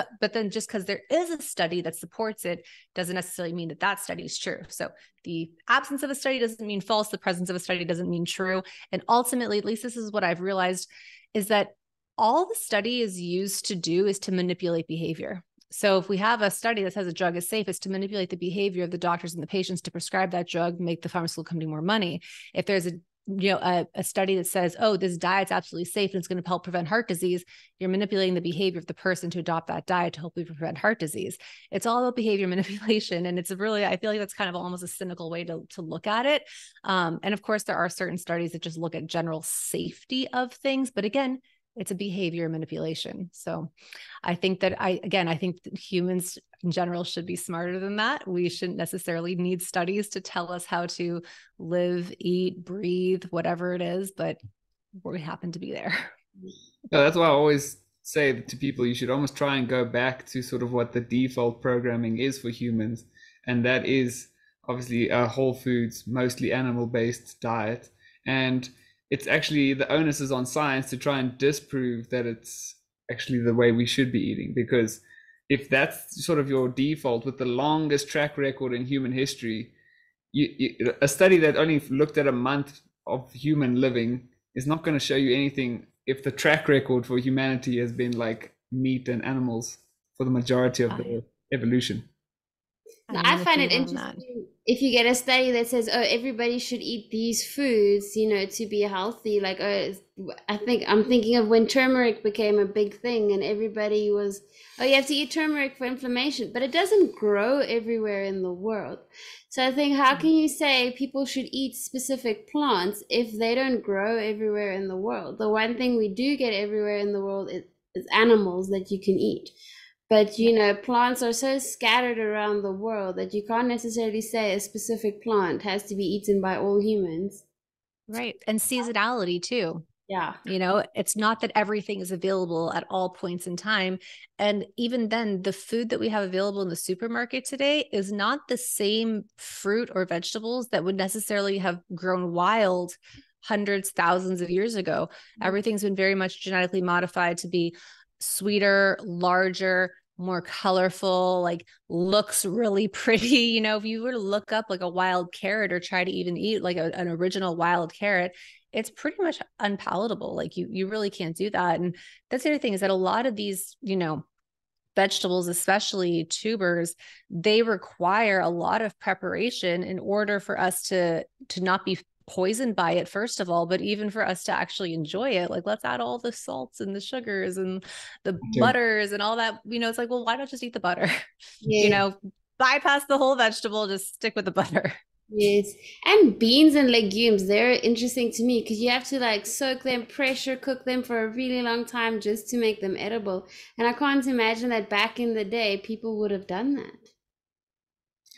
there is a study that supports it doesn't necessarily mean that study is true. So the absence of a study doesn't mean false. The presence of a study doesn't mean true. And ultimately, at least this is what I've realized, is that all the study is used to do is to manipulate behavior. So if we have a study that says a drug is safe, it's to manipulate the behavior of the doctors and the patients to prescribe that drug, make the pharmaceutical company more money. If there's a study that says, oh, this diet's absolutely safe and it's going to help prevent heart disease, you're manipulating the behavior of the person to adopt that diet to hopefully prevent heart disease. It's all about behavior manipulation. And it's really, I feel like that's kind of almost a cynical way to look at it. And of course, there are certain studies that just look at general safety of things. But again, it's a behavior manipulation. So I think that I think that humans in general should be smarter than that. We shouldn't necessarily need studies to tell us how to live, eat, breathe, whatever it is, but we happen to be there. Yeah, that's why I always say to people, you should almost try and go back to sort of what the default programming is for humans. And that is obviously a whole foods, mostly animal-based diet. And it's actually, the onus is on science to try and disprove that it's actually the way we should be eating. Because if that's sort of your default with the longest track record in human history, a study that only looked at a month of human living is not going to show you anything if the track record for humanity has been like meat and animals for the majority of the evolution. Now, I find it interesting if you get a study that says, oh, everybody should eat these foods, to be healthy. Like, I'm thinking of when turmeric became a big thing and everybody was, oh, you have to eat turmeric for inflammation, but it doesn't grow everywhere in the world. So I think, how can you say people should eat specific plants if they don't grow everywhere in the world? The one thing we do get everywhere in the world is animals that you can eat. But, plants are so scattered around the world that you can't necessarily say a specific plant has to be eaten by all humans. Right. And seasonality too. Yeah. It's not that everything is available at all points in time. And even then, the food that we have available in the supermarket today is not the same fruit or vegetables that would necessarily have grown wild hundreds, thousands of years ago. Everything's been very much genetically modified to be sweeter, larger, more colorful, like looks really pretty. If you were to look up like a wild carrot or try to even eat like an original wild carrot, it's pretty much unpalatable. Like you really can't do that. And that's the other thing, is that a lot of these, vegetables, especially tubers, they require a lot of preparation in order for us to not be poisoned by it, first of all, but even for us to actually enjoy it, like let's add all the salts and the sugars and the butters and all that, it's like, well, why not just eat the butter? Yeah. Bypass the whole vegetable, just stick with the butter. Yes. And beans and legumes, they're interesting to me because you have to like soak them, pressure cook them for a really long time just to make them edible. And I can't imagine that back in the day people would have done that.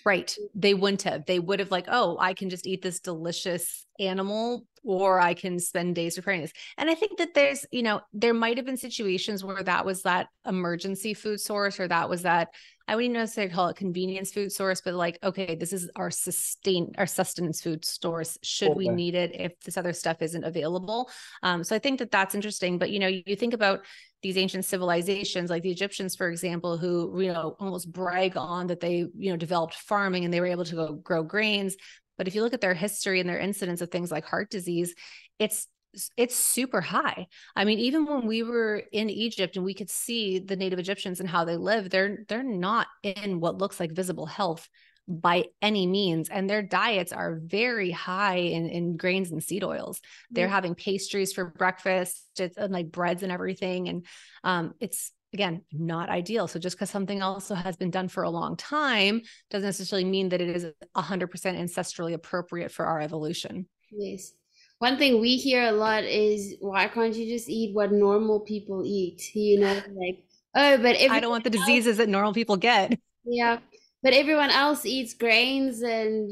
Right. They wouldn't have. They would have like, oh, I can just eat this delicious animal, or I can spend days preparing this. And I think that there's, there might have been situations where that was that emergency food source, or that was that, I wouldn't necessarily call it convenience food source, but like, okay, this is our sustenance food source. Should we need it if this other stuff isn't available? So I think that that's interesting. But, you think about these ancient civilizations, like the Egyptians, for example, who, almost brag on that they, developed farming and they were able to go grow grains. But if you look at their history and their incidence of things like heart disease, it's super high. I mean, even when we were in Egypt and we could see the native Egyptians and how they live, they're not in what looks like visible health by any means. And their diets are very high in grains and seed oils. They're having pastries for breakfast, and like breads and everything. And it's, again, not ideal. So just because something also has been done for a long time doesn't necessarily mean that it is 100% ancestrally appropriate for our evolution. Yes. One thing we hear a lot is, why can't you just eat what normal people eat? Like, oh, but I don't want the diseases that normal people get. Yeah, but everyone else eats grains and,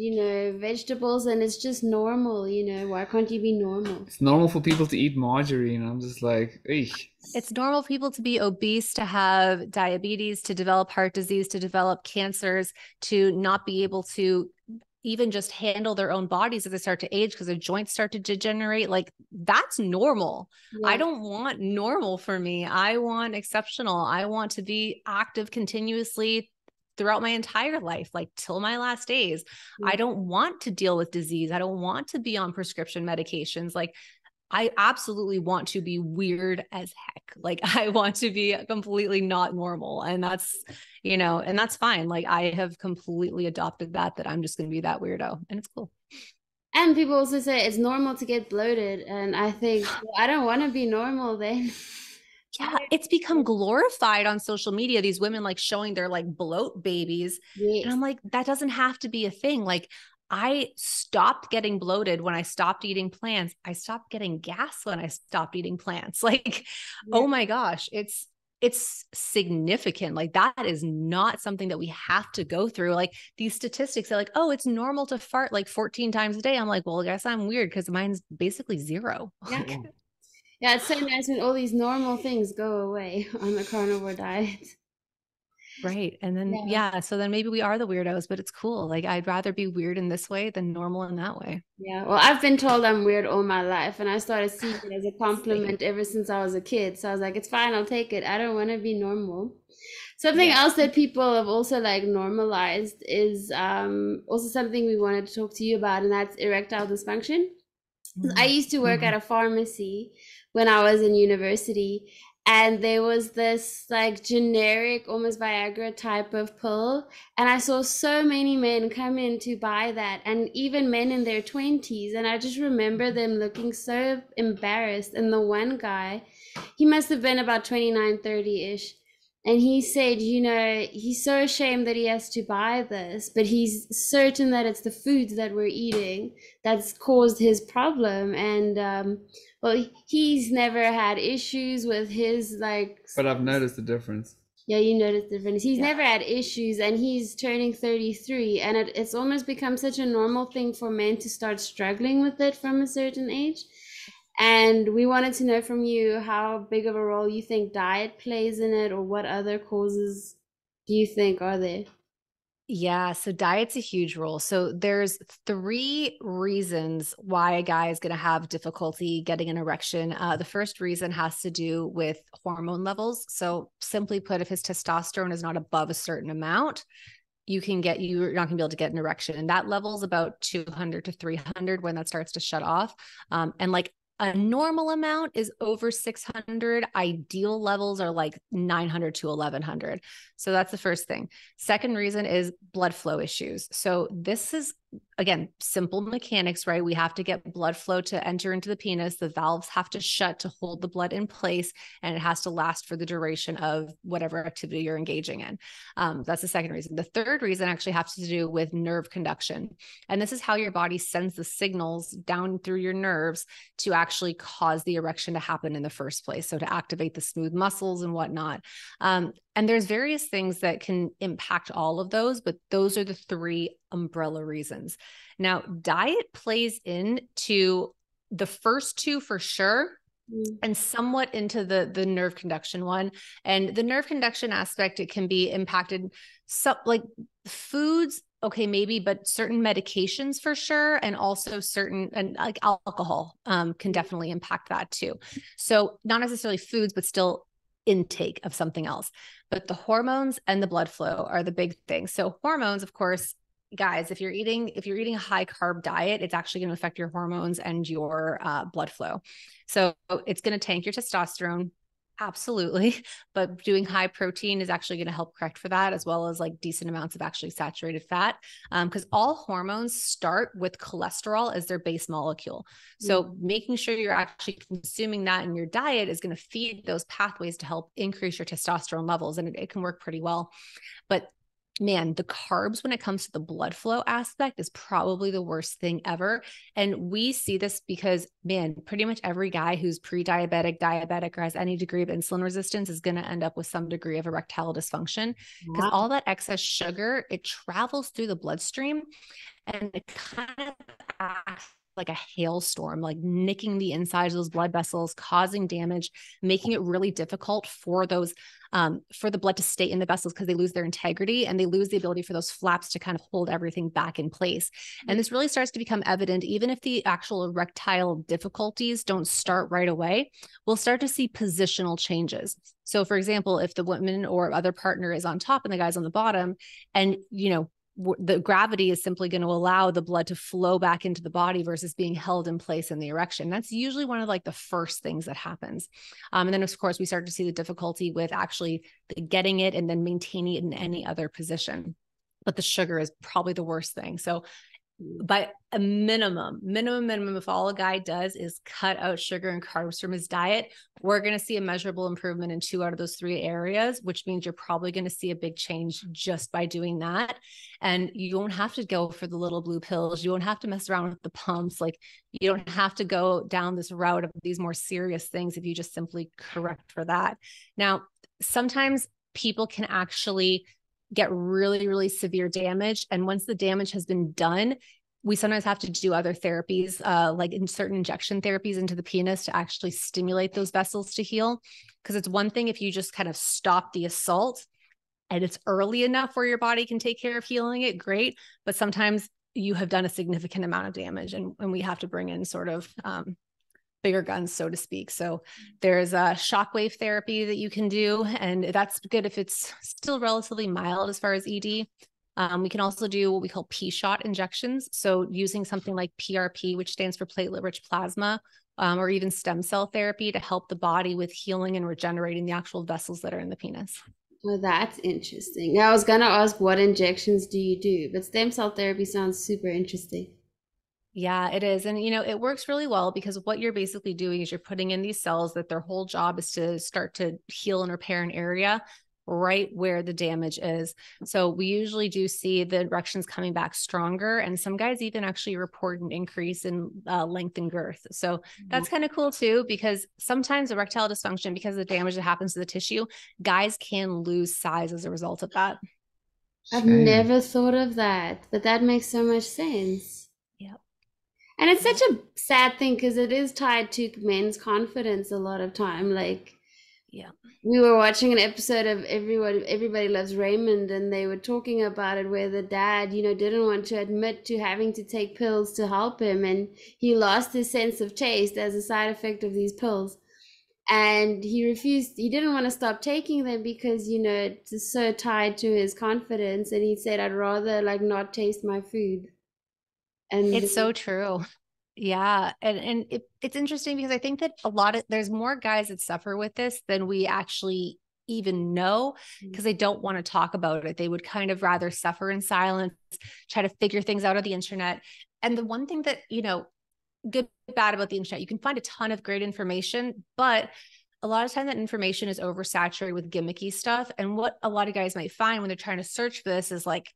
vegetables, and it's just normal, why can't you be normal? It's normal for people to eat margarine. I'm just like, eesh. It's normal for people to be obese, to have diabetes, to develop heart disease, to develop cancers, to not be able to even just handle their own bodies as they start to age because their joints start to degenerate. Like, that's normal. Yeah. I don't want normal for me. I want exceptional. I want to be active continuously throughout my entire life, like till my last days. I don't want to deal with disease. I don't want to be on prescription medications. Like, I absolutely want to be weird as heck. Like, I want to be completely not normal. And that's, and that's fine. Like, I have completely adopted that I'm just going to be that weirdo, and it's cool. And people also say it's normal to get bloated. And I think, well, I don't want to be normal then. Yeah, it's become glorified on social media. These women like showing their like bloat babies. Yes. And I'm like, that doesn't have to be a thing. Like, I stopped getting bloated when I stopped eating plants. I stopped getting gas when I stopped eating plants. Like, oh my gosh, it's significant. Like, that is not something that we have to go through. Like, these statistics are like, oh, it's normal to fart like 14 times a day. I'm like, well, I guess I'm weird because mine's basically 0. Yeah. Yeah, it's so nice when all these normal things go away on the carnivore diet. Right. And then, so then maybe we are the weirdos, but it's cool. Like, I'd rather be weird in this way than normal in that way. Yeah. Well, I've been told I'm weird all my life, and I started seeing it as a compliment ever since I was a kid. So I was like, it's fine, I'll take it. I don't want to be normal. Something else that people have also like normalized is also something we wanted to talk to you about, and that's erectile dysfunction. I used to work at a pharmacy when I was in university, and there was this like generic, almost Viagra type of pill, and I saw so many men come in to buy that, and even men in their 20s, and I just remember them looking so embarrassed. And the one guy, he must have been about 29, 30-ish, and he said, he's so ashamed that he has to buy this, but he's certain that it's the foods that we're eating that's caused his problem. And well, he's never had issues with his like. But I've noticed the difference. Yeah, you noticed the difference. He's never had issues, and he's turning 33, and it's almost become such a normal thing for men to start struggling with it from a certain age. And we wanted to know from you how big of a role you think diet plays in it, or what other causes do you think are there? Yeah, so diet's a huge role. So there's 3 reasons why a guy is going to have difficulty getting an erection. The first reason has to do with hormone levels. So simply put, if his testosterone is not above a certain amount, you're not going to be able to get an erection. And that level is about 200 to 300 when that starts to shut off. And like, a normal amount is over 600. Ideal levels are like 900 to 1100. So that's the first thing. Second reason is blood flow issues. So this is again, simple mechanics, right? We have to get blood flow to enter into the penis. The valves have to shut to hold the blood in place, and it has to last for the duration of whatever activity you're engaging in. That's the second reason. The third reason actually has to do with nerve conduction. And this is how your body sends the signals down through your nerves to actually cause the erection to happen in the first place. So to activate the smooth muscles and whatnot. And there's various things that can impact all of those, but those are the three umbrella reasons. Now, diet plays into the first two for sure, and somewhat into the nerve conduction one. And the nerve conduction aspect, it can be impacted. So like foods, okay, maybe, but certain medications for sure. And also certain, and like alcohol can definitely impact that too. So not necessarily foods, but still intake of something else. But the hormones and the blood flow are the big thing. So hormones, of course, guys, if you're eating a high carb diet, it's actually going to affect your hormones and your blood flow. So it's going to tank your testosterone. Absolutely. But doing high protein is actually going to help correct for that, as well as like decent amounts of actually saturated fat. Because all hormones start with cholesterol as their base molecule. So making sure you're actually consuming that in your diet is going to feed those pathways to help increase your testosterone levels. And it can work pretty well. But man, the carbs when it comes to the blood flow aspect is probably the worst thing ever. And we see this because, man, pretty much every guy who's pre-diabetic, diabetic, or has any degree of insulin resistance is going to end up with some degree of erectile dysfunction, because all that excess sugar, it travels through the bloodstream and it kind of acts like a hailstorm, like nicking the insides of those blood vessels, causing damage, making it really difficult for those for the blood to stay in the vessels, because they lose their integrity and they lose the ability for those flaps to kind of hold everything back in place. And this really starts to become evident even if the actual erectile difficulties don't start right away. We'll start to see positional changes. So for example, if the woman or other partner is on top and the guy's on the bottom, and the gravity is simply going to allow the blood to flow back into the body versus being held in place in the erection. That's usually one of like the first things that happens. And then of course we start to see the difficulty with actually getting it and then maintaining it in any other position. But the sugar is probably the worst thing. So by a minimum, if all a guy does is cut out sugar and carbs from his diet, we're going to see a measurable improvement in 2 out of those 3 areas, which means you're probably going to see a big change just by doing that. And you don't have to go for the little blue pills. You won't have to mess around with the pumps. Like, you don't have to go down this route of these more serious things if you just simply correct for that. Now, sometimes people can actually get really, really severe damage. And once the damage has been done, we sometimes have to do other therapies, like in certain injection therapies into the penis to actually stimulate those vessels to heal. Because it's one thing if you just kind of stop the assault and it's early enough where your body can take care of healing it, great. But sometimes you have done a significant amount of damage, and we have to bring in sort of bigger guns, so to speak. So there's a shockwave therapy that you can do, and that's good if it's still relatively mild as far as ED. We can also do what we call P-shot injections. So using something like PRP, which stands for platelet-rich plasma, or even stem cell therapy to help the body with healing and regenerating the actual vessels that are in the penis. Oh, that's interesting. I was gonna ask, what injections do you do? But stem cell therapy sounds super interesting. Yeah, it is. And, it works really well because what you're basically doing is you're putting in these cells that their whole job is to start to heal and repair an area right where the damage is. So we usually do see the erections coming back stronger, and some guys even actually report an increase in length and girth. So that's kind of cool too, because sometimes erectile dysfunction, because of the damage that happens to the tissue, guys can lose size as a result of that. I've never thought of that, but that makes so much sense. Yeah. And it's such a sad thing because it is tied to men's confidence a lot of time. Like, yeah, we were watching an episode of Everybody Loves Raymond, and they were talking about it where the dad, didn't want to admit to having to take pills to help him, and he lost his sense of taste as a side effect of these pills. And he refused, he didn't want to stop taking them because, it's so tied to his confidence. And he said, I'd rather like not taste my food. And it's so true. Yeah. And it's interesting because I think that there's more guys that suffer with this than we actually even know because they don't want to talk about it. They would kind of rather suffer in silence, try to figure things out on the internet. And the one thing that, you know, good, bad about the internet, you can find a ton of great information, but a lot of time that information is oversaturated with gimmicky stuff. And what a lot of guys might find when they're trying to search for this is like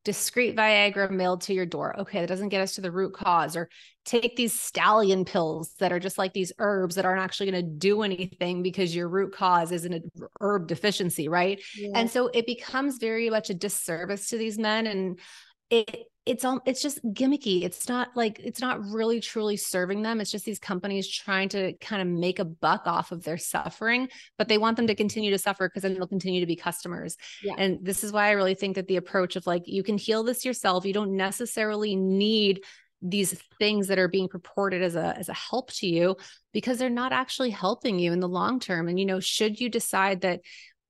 discreet Viagra mailed to your door. Okay, that doesn't get us to the root cause. Or take these stallion pills that are just like these herbs that aren't actually going to do anything because your root cause isn't an herb deficiency, right? Yeah. And so it becomes very much a disservice to these men. And it's just gimmicky. It's not really truly serving them. It's just these companies trying to kind of make a buck off of their suffering, but they want them to continue to suffer because then they'll continue to be customers. Yeah. And this is why I really think that the approach of like, you can heal this yourself. You don't necessarily need these things that are being purported as a help to you, because they're not actually helping you in the long term. And, you know, should you decide that,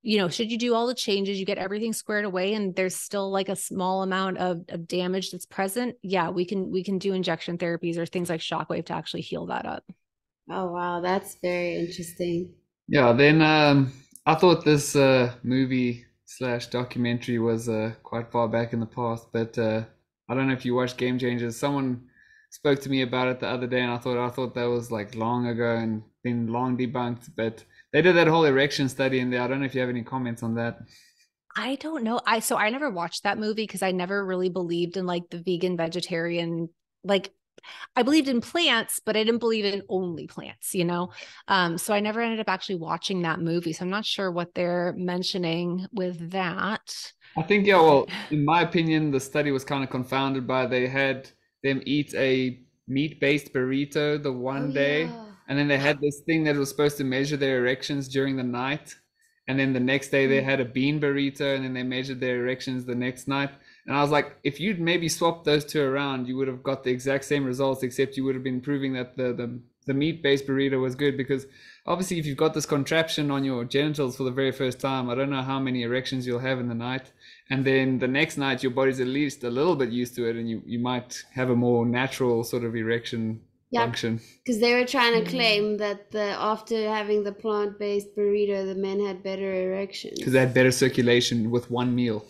you know, should you do all the changes, you get everything squared away and there's still like a small amount of damage that's present, yeah, we can do injection therapies or things like shockwave to actually heal that up. Oh, wow. That's very interesting. Yeah, then I thought this movie slash documentary was quite far back in the past, but I don't know if you watched Game Changers. Someone spoke to me about it the other day, and I thought that was like long ago and been long debunked, but they did that whole erection study in there. I don't know if you have any comments on that. I don't know. I never watched that movie because I never really believed in like the vegan vegetarian, like I believed in plants, but I didn't believe in only plants, you know? So I never ended up actually watching that movie. So I'm not sure what they're mentioning with that. I think, yeah, well, in my opinion, the study was kind of confounded by they had them eat a meat-based burrito the one day, Yeah. and then they had this thing that was supposed to measure their erections during the night, and then the next day they had a bean burrito, and then they measured their erections the next night. And I was like, if you'd maybe swapped those two around, you would have got the exact same results, except you would have been proving that the meat-based burrito was good, because obviously if you've got this contraption on your genitals for the very first time, I don't know how many erections you'll have in the night. And then the next night, your body's at least a little bit used to it, and you might have a more natural sort of erection function. Because they were trying to claim that after having the plant-based burrito, the men had better erections. Because they had better circulation with one meal.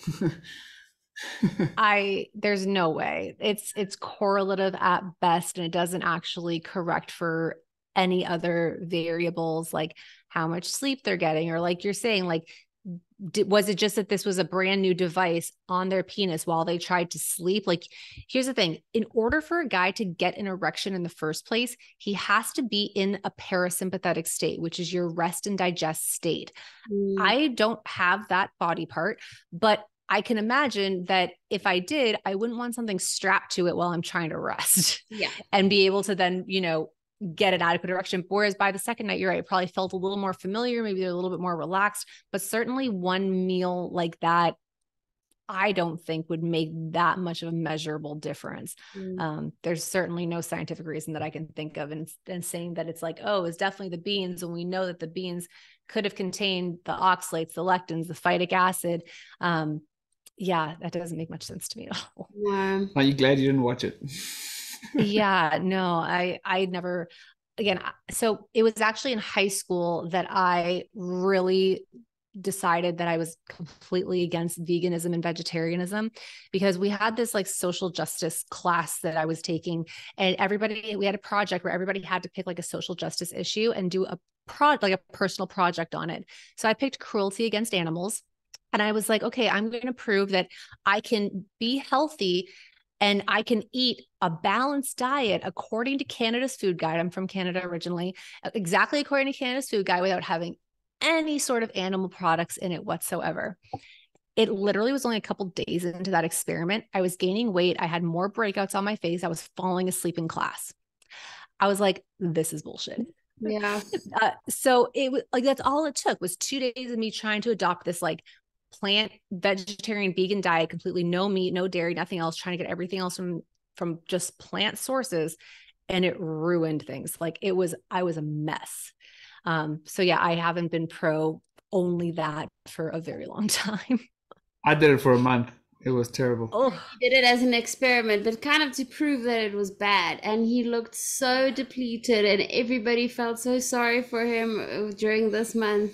There's no way. It's correlative at best, and it doesn't actually correct for any other variables like how much sleep they're getting, or like you're saying, like, was it just that this was a brand new device on their penis while they tried to sleep? Like, here's the thing. In order for a guy to get an erection in the first place, he has to be in a parasympathetic state, which is your rest and digest state. I don't have that body part, but I can imagine that if I did, I wouldn't want something strapped to it while I'm trying to rest. Yeah. And be able to then, you know, get an adequate erection. Whereas by the second night, you're right, it probably felt a little more familiar. Maybe they're a little bit more relaxed, but certainly one meal like that, I don't think would make that much of a measurable difference. There's certainly no scientific reason that I can think of and saying that it's like, oh, it's definitely the beans. And we know that the beans could have contained the oxalates, the lectins, the phytic acid. Yeah, that doesn't make much sense to me at all. Yeah. Are you glad you didn't watch it? Yeah, no, I never, again, so it was actually in high school that I really decided that I was completely against veganism and vegetarianism, because we had this like social justice class that I was taking, and we had a project where everybody had to pick like a social justice issue and do like a personal project on it. So I picked cruelty against animals. And I was like, okay, I'm going to prove that I can be healthy and I can eat a balanced diet according to Canada's food guide. I'm from Canada originally, exactly according to Canada's food guide, without having any sort of animal products in it whatsoever. It literally was only a couple of days into that experiment. I was gaining weight. I had more breakouts on my face. I was falling asleep in class. I was like, this is bullshit. Yeah. So it was like, that's all it took was 2 days of me trying to adopt this like plant, vegetarian, vegan diet, completely no meat, no dairy, nothing else, trying to get everything else from just plant sources. And it ruined things. Like I was a mess. So yeah, I haven't been pro only that for a very long time. I did it for a month. It was terrible. Oh, He did it as an experiment, but kind of to prove that it was bad. And he looked so depleted, and everybody felt so sorry for him during this month.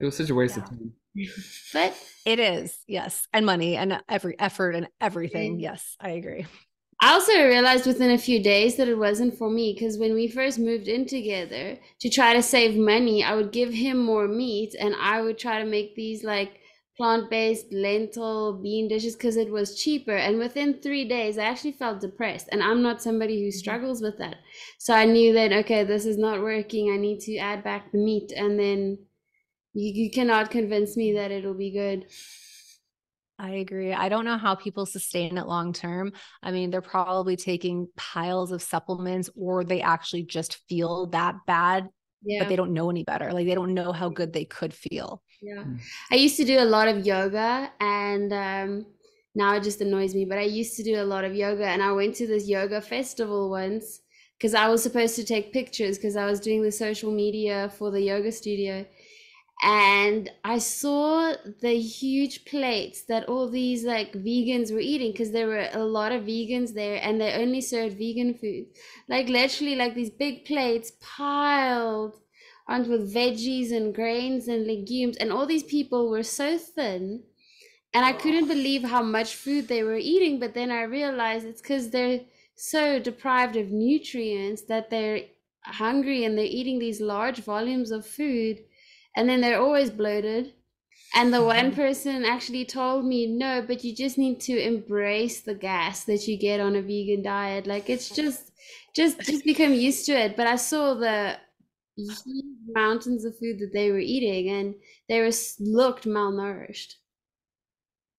It was such a waste of Yeah. time. But It is, yes. And money and every effort and everything. yeah. Yes, I agree. I also realized within a few days that it wasn't for me because when we first moved in together to try to save money, I would give him more meat and I would try to make these like plant-based lentil bean dishes because it was cheaper. And within 3 days, I actually felt depressed. And I'm not somebody who struggles with that. So I knew that, okay, this is not working. I need to add back the meat. And then you cannot convince me that it'll be good. I agree. I don't know how people sustain it long term. I mean, they're probably taking piles of supplements or they actually just feel that bad, but Yeah. they don't know any better. Like they don't know how good they could feel. Yeah. I used to do a lot of yoga and now it just annoys me, but I used to do a lot of yoga and I went to this yoga festival once because I was supposed to take pictures because I was doing the social media for the yoga studio. And I saw the huge plates that all these like vegans were eating because there were a lot of vegans there and they only served vegan food. Like literally like these big plates piled on with veggies and grains and legumes and all these people were so thin and I couldn't believe how much food they were eating, but then I realized it's because they're so deprived of nutrients that they're hungry and they're eating these large volumes of food and then they're always bloated. And the one person actually told me, no, but you just need to embrace the gas that you get on a vegan diet. Like it's just become used to it. But I saw the huge mountains of food that they were eating and they were looked malnourished.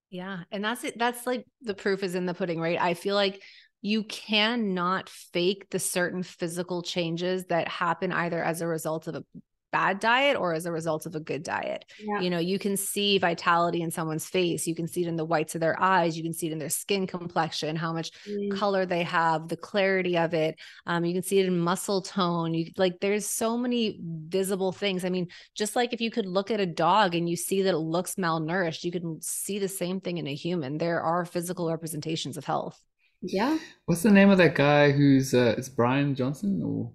Yeah. And that's it. That's like the proof is in the pudding, right? I feel like you cannot fake the certain physical changes that happen either as a result of a bad diet or as a result of a good diet. Yeah. You know, you can see vitality in someone's face. You can see it in the whites of their eyes. You can see it in their skin complexion, how much color they have, the clarity of it. You can see it in muscle tone. You like, there's so many visible things. I mean, just like if you could look at a dog and you see that it looks malnourished, you can see the same thing in a human. There are physical representations of health. Yeah. What's the name of that guy who's it's Brian Johnson or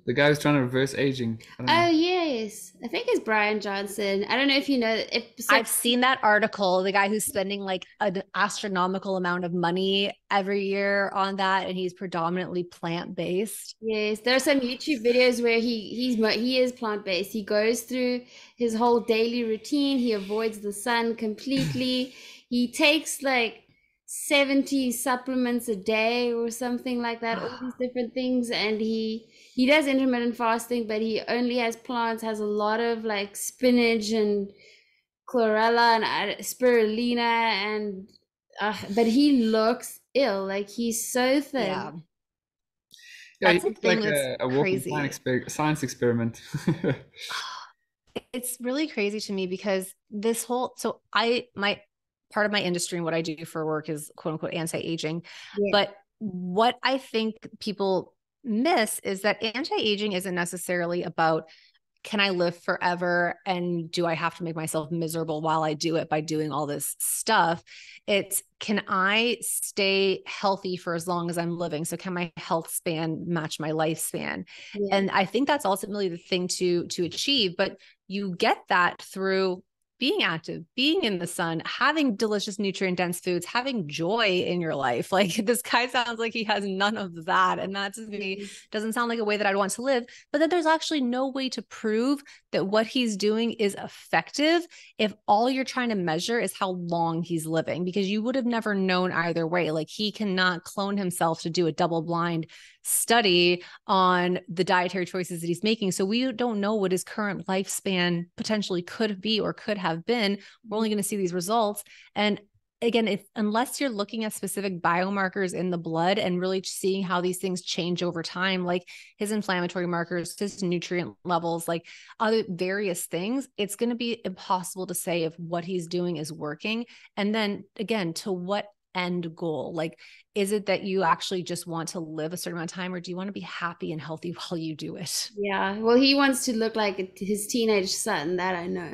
the guy who's trying to reverse aging? I don't know. Oh yes, I think it's Brian Johnson. I don't know if you know if I've seen that article, the guy who's spending like an astronomical amount of money every year on that, and he's predominantly plant-based. yes, there are some YouTube videos where he is plant-based. He goes through his whole daily routine. He avoids the sun completely. He takes like 70 supplements a day or something like that, all these different things, and he does intermittent fasting, but he only has plants, has a lot of like spinach and chlorella and spirulina and but he looks ill, like he's so thin. Yeah. Yeah, That's he the looks thing like that's a walking crazy. science experiment. It's really crazy to me because this whole, so my part of my industry and what I do for work is quote unquote anti-aging. Yeah. But what I think people miss is that anti-aging isn't necessarily about, can I live forever? And do I have to make myself miserable while I do it by doing all this stuff? It's, can I stay healthy for as long as I'm living? So can my health span match my lifespan? Yeah. And I think that's ultimately the thing to achieve, but you get that through being active, being in the sun, having delicious nutrient dense foods, having joy in your life. Like this guy sounds like he has none of that. And that to me doesn't sound like a way that I'd want to live. But then there's actually no way to prove that what he's doing is effective if all you're trying to measure is how long he's living, because you would have never known either way. Like he cannot clone himself to do a double blind study on the dietary choices that he's making. So we don't know what his current lifespan potentially could be or could have been. We're only going to see these results. And again, unless you're looking at specific biomarkers in the blood and really seeing how these things change over time, like his inflammatory markers, his nutrient levels, like other various things, it's going to be impossible to say if what he's doing is working. And then again, to what end goal? Like, is it that you actually just want to live a certain amount of time, or do you want to be happy and healthy while you do it? Yeah, well, he wants to look like his teenage son, that I know.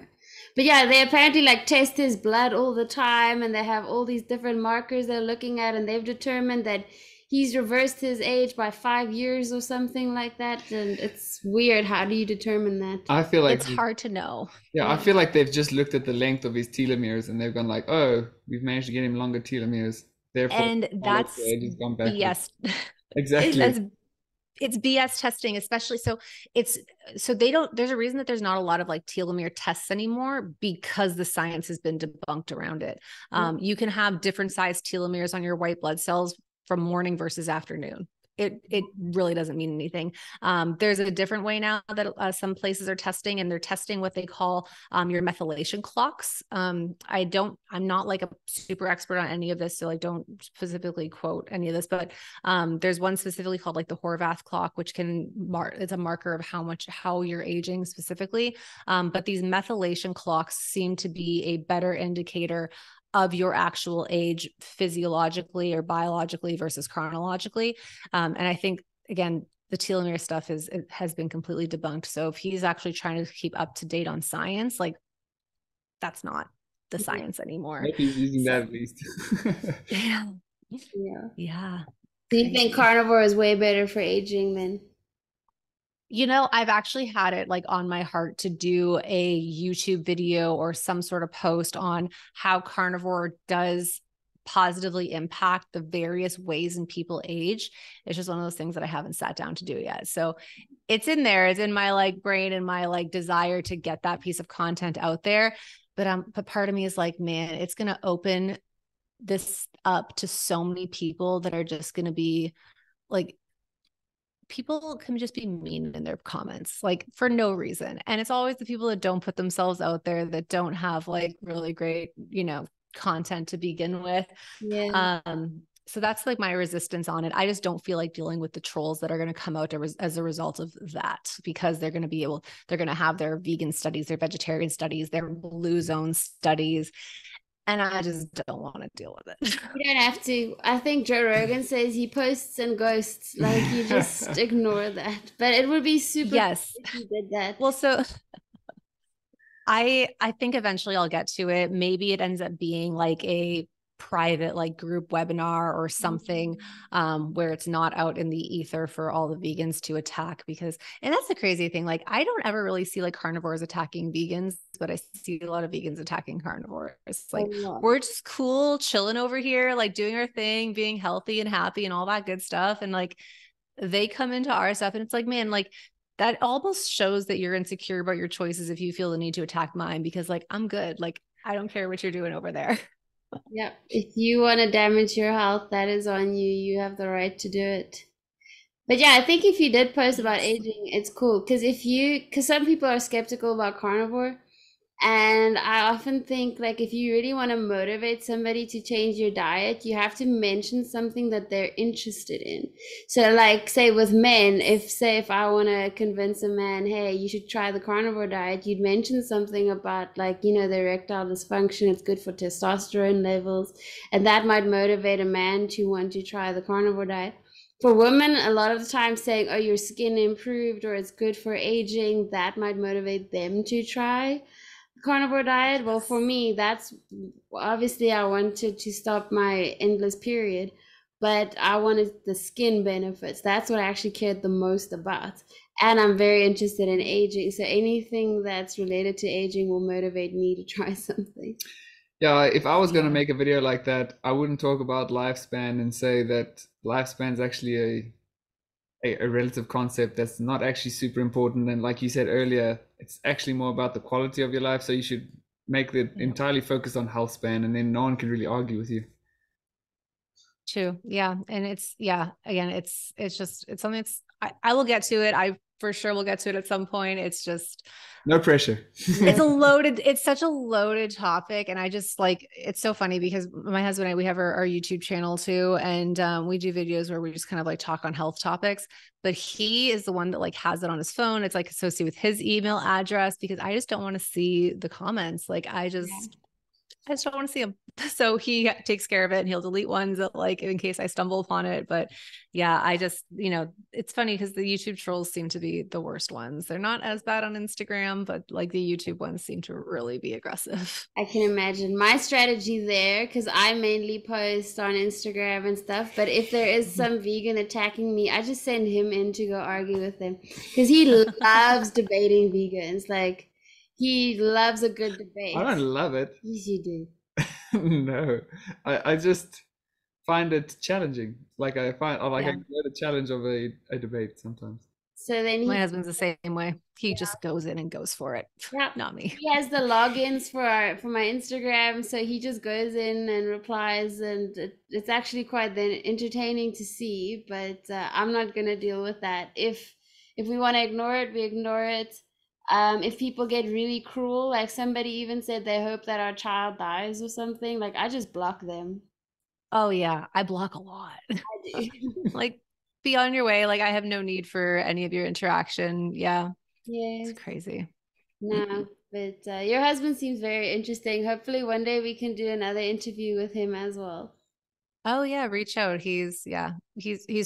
But yeah, they apparently like test his blood all the time and they have all these different markers they're looking at and they've determined that he's reversed his age by 5 years or something like that. And it's weird. How do you determine that? I feel like It's hard to know. yeah, I feel like they've just looked at the length of his telomeres and they've gone like, oh, we've managed to get him longer telomeres. Therefore, And biological that's age has gone backwards. BS. Exactly. That's it's BS testing, especially. So they don't, there's a reason that there's not a lot of like telomere tests anymore, because the science has been debunked around it. You can have different size telomeres on your white blood cells from morning versus afternoon. It really doesn't mean anything. There's a different way now that some places are testing, and they're testing what they call your methylation clocks. I'm not like a super expert on any of this, so like don't specifically quote any of this, but there's one specifically called like the Horvath clock, which it's a marker of how you're aging specifically. But these methylation clocks seem to be a better indicator of your actual age physiologically or biologically versus chronologically. And I think, again, the telomere stuff has been completely debunked. So if he's actually trying to keep up to date on science, like that's not the science anymore. Maybe he's using that at least. Yeah. Yeah. Do you think carnivore is way better for aging than? You know, I've actually had it like on my heart to do a YouTube video or some sort of post on how carnivore does positively impact the various ways in people age. It's just one of those things that I haven't sat down to do yet. So it's in there. It's in my like brain and my like desire to get that piece of content out there. But part of me is like, man, it's going to open this up to so many people that are just going to be like, people can just be mean in their comments, like for no reason. And it's always the people that don't put themselves out there, that don't have like really great, content to begin with. Yeah. So that's like my resistance on it. I just don't feel like dealing with the trolls that are going to come out as a result of that, because they're going to have their vegan studies, their vegetarian studies, their blue zone studies. And I just don't want to deal with it. You don't have to. I think Joe Rogan says he posts and ghosts. Like, you just ignore that. But it would be super yes if you did that. Well, so I think eventually I'll get to it. Maybe it ends up being like a private like group webinar or something, where it's not out in the ether for all the vegans to attack, and that's the crazy thing. Like, I don't ever really see like carnivores attacking vegans, but I see a lot of vegans attacking carnivores. Like, we're just cool, chilling over here, like doing our thing, being healthy and happy and all that good stuff. And like, they come into our stuff and it's like, man, like that almost shows that you're insecure about your choices if you feel the need to attack mine, because like, I'm good. Like, I don't care what you're doing over there. Yep. If you want to damage your health, that is on you. You have the right to do it. But yeah, I think if you did post about aging, it's cool. Because some people are skeptical about carnivore. And I often think, like, if you really want to motivate somebody to change your diet, you have to mention something that they're interested in. So, like, say with men, if I want to convince a man, hey, you should try the carnivore diet, you'd mention something about, like, the erectile dysfunction, it's good for testosterone levels, and that might motivate a man to want to try the carnivore diet. For women, a lot of the time saying, oh, your skin improved or it's good for aging, that might motivate them to try carnivore diet. Well, for me, that's obviously I wanted to stop my endless period, but I wanted the skin benefits. That's what I actually cared the most about. And I'm very interested in aging. So anything that's related to aging will motivate me to try something. Yeah, if I was going to make a video like that, I wouldn't talk about lifespan and say that lifespan is actually a relative concept that's not actually super important. And like you said earlier, it's actually more about the quality of your life. So you should make it entirely focused on health span, and then no one can really argue with you. True. Yeah. And again, it's something I will get to it. I for sure will get to it at some point. It's just no pressure. It's such a loaded topic. And I just like, it's so funny because my husband and I, we have our YouTube channel too. And we do videos where we just kind of like talk on health topics, but he is the one that like has it on his phone. It's like associated with his email address, because I just don't want to see the comments. Like, I just don't want to see them. So he takes care of it and he'll delete ones that like in case I stumble upon it. But yeah, I just, it's funny because the YouTube trolls seem to be the worst ones. They're not as bad on Instagram, but like the YouTube ones seem to really be aggressive. I can imagine my strategy there, because I mainly post on Instagram and stuff. But if there is some vegan attacking me, I just send him in to go argue with them, because he loves debating vegans. Like, he loves a good debate. I don't love it. Yes, you do. No, I just find it challenging. Like I Yeah. enjoy the challenge of a debate sometimes. So then My husband's the same way. He just goes in and goes for it. Yeah. Not me. He has the logins for my Instagram, so he just goes in and replies, and it's actually quite then entertaining to see. But I'm not gonna deal with that. If we want to ignore it, we ignore it. If people get really cruel, like somebody even said they hope that our child dies or something, like I just block them. Oh yeah, I block a lot. I do. Like, be on your way. Like, I have no need for any of your interaction. Yeah, Yes. it's crazy. No, but your husband seems very interesting. Hopefully one day we can do another interview with him as well. Oh yeah, reach out. He's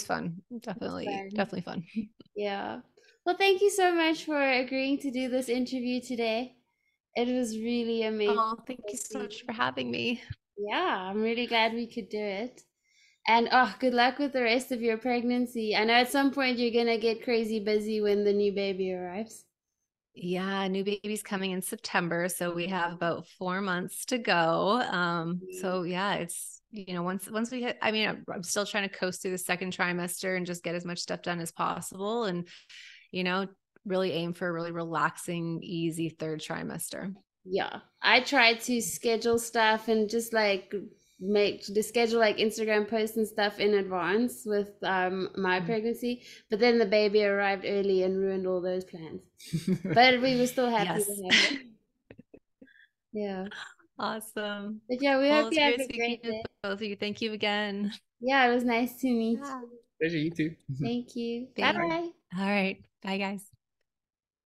fun. Definitely fun. Yeah. Well, thank you so much for agreeing to do this interview today. It was really amazing. Oh, thank you so much for having me. Yeah, I'm really glad we could do it. And good luck with the rest of your pregnancy. I know at some point you're gonna get crazy busy when the new baby arrives. Yeah, new baby's coming in September, so we have about 4 months to go. So yeah, it's once we hit, I mean, I'm still trying to coast through the second trimester and just get as much stuff done as possible, and really aim for a really relaxing, easy third trimester. Yeah, I try to schedule stuff and just like schedule like Instagram posts and stuff in advance with my pregnancy, but then the baby arrived early and ruined all those plans. But we were still happy Yes. to have it. Yeah. Awesome. But yeah, we hope It's you have great a speaking great with day. both of you. Thank you again. Yeah, it was nice to meet Yeah. you. Pleasure, you too. Thank you. Bye Thanks. bye. All right. Bye, guys.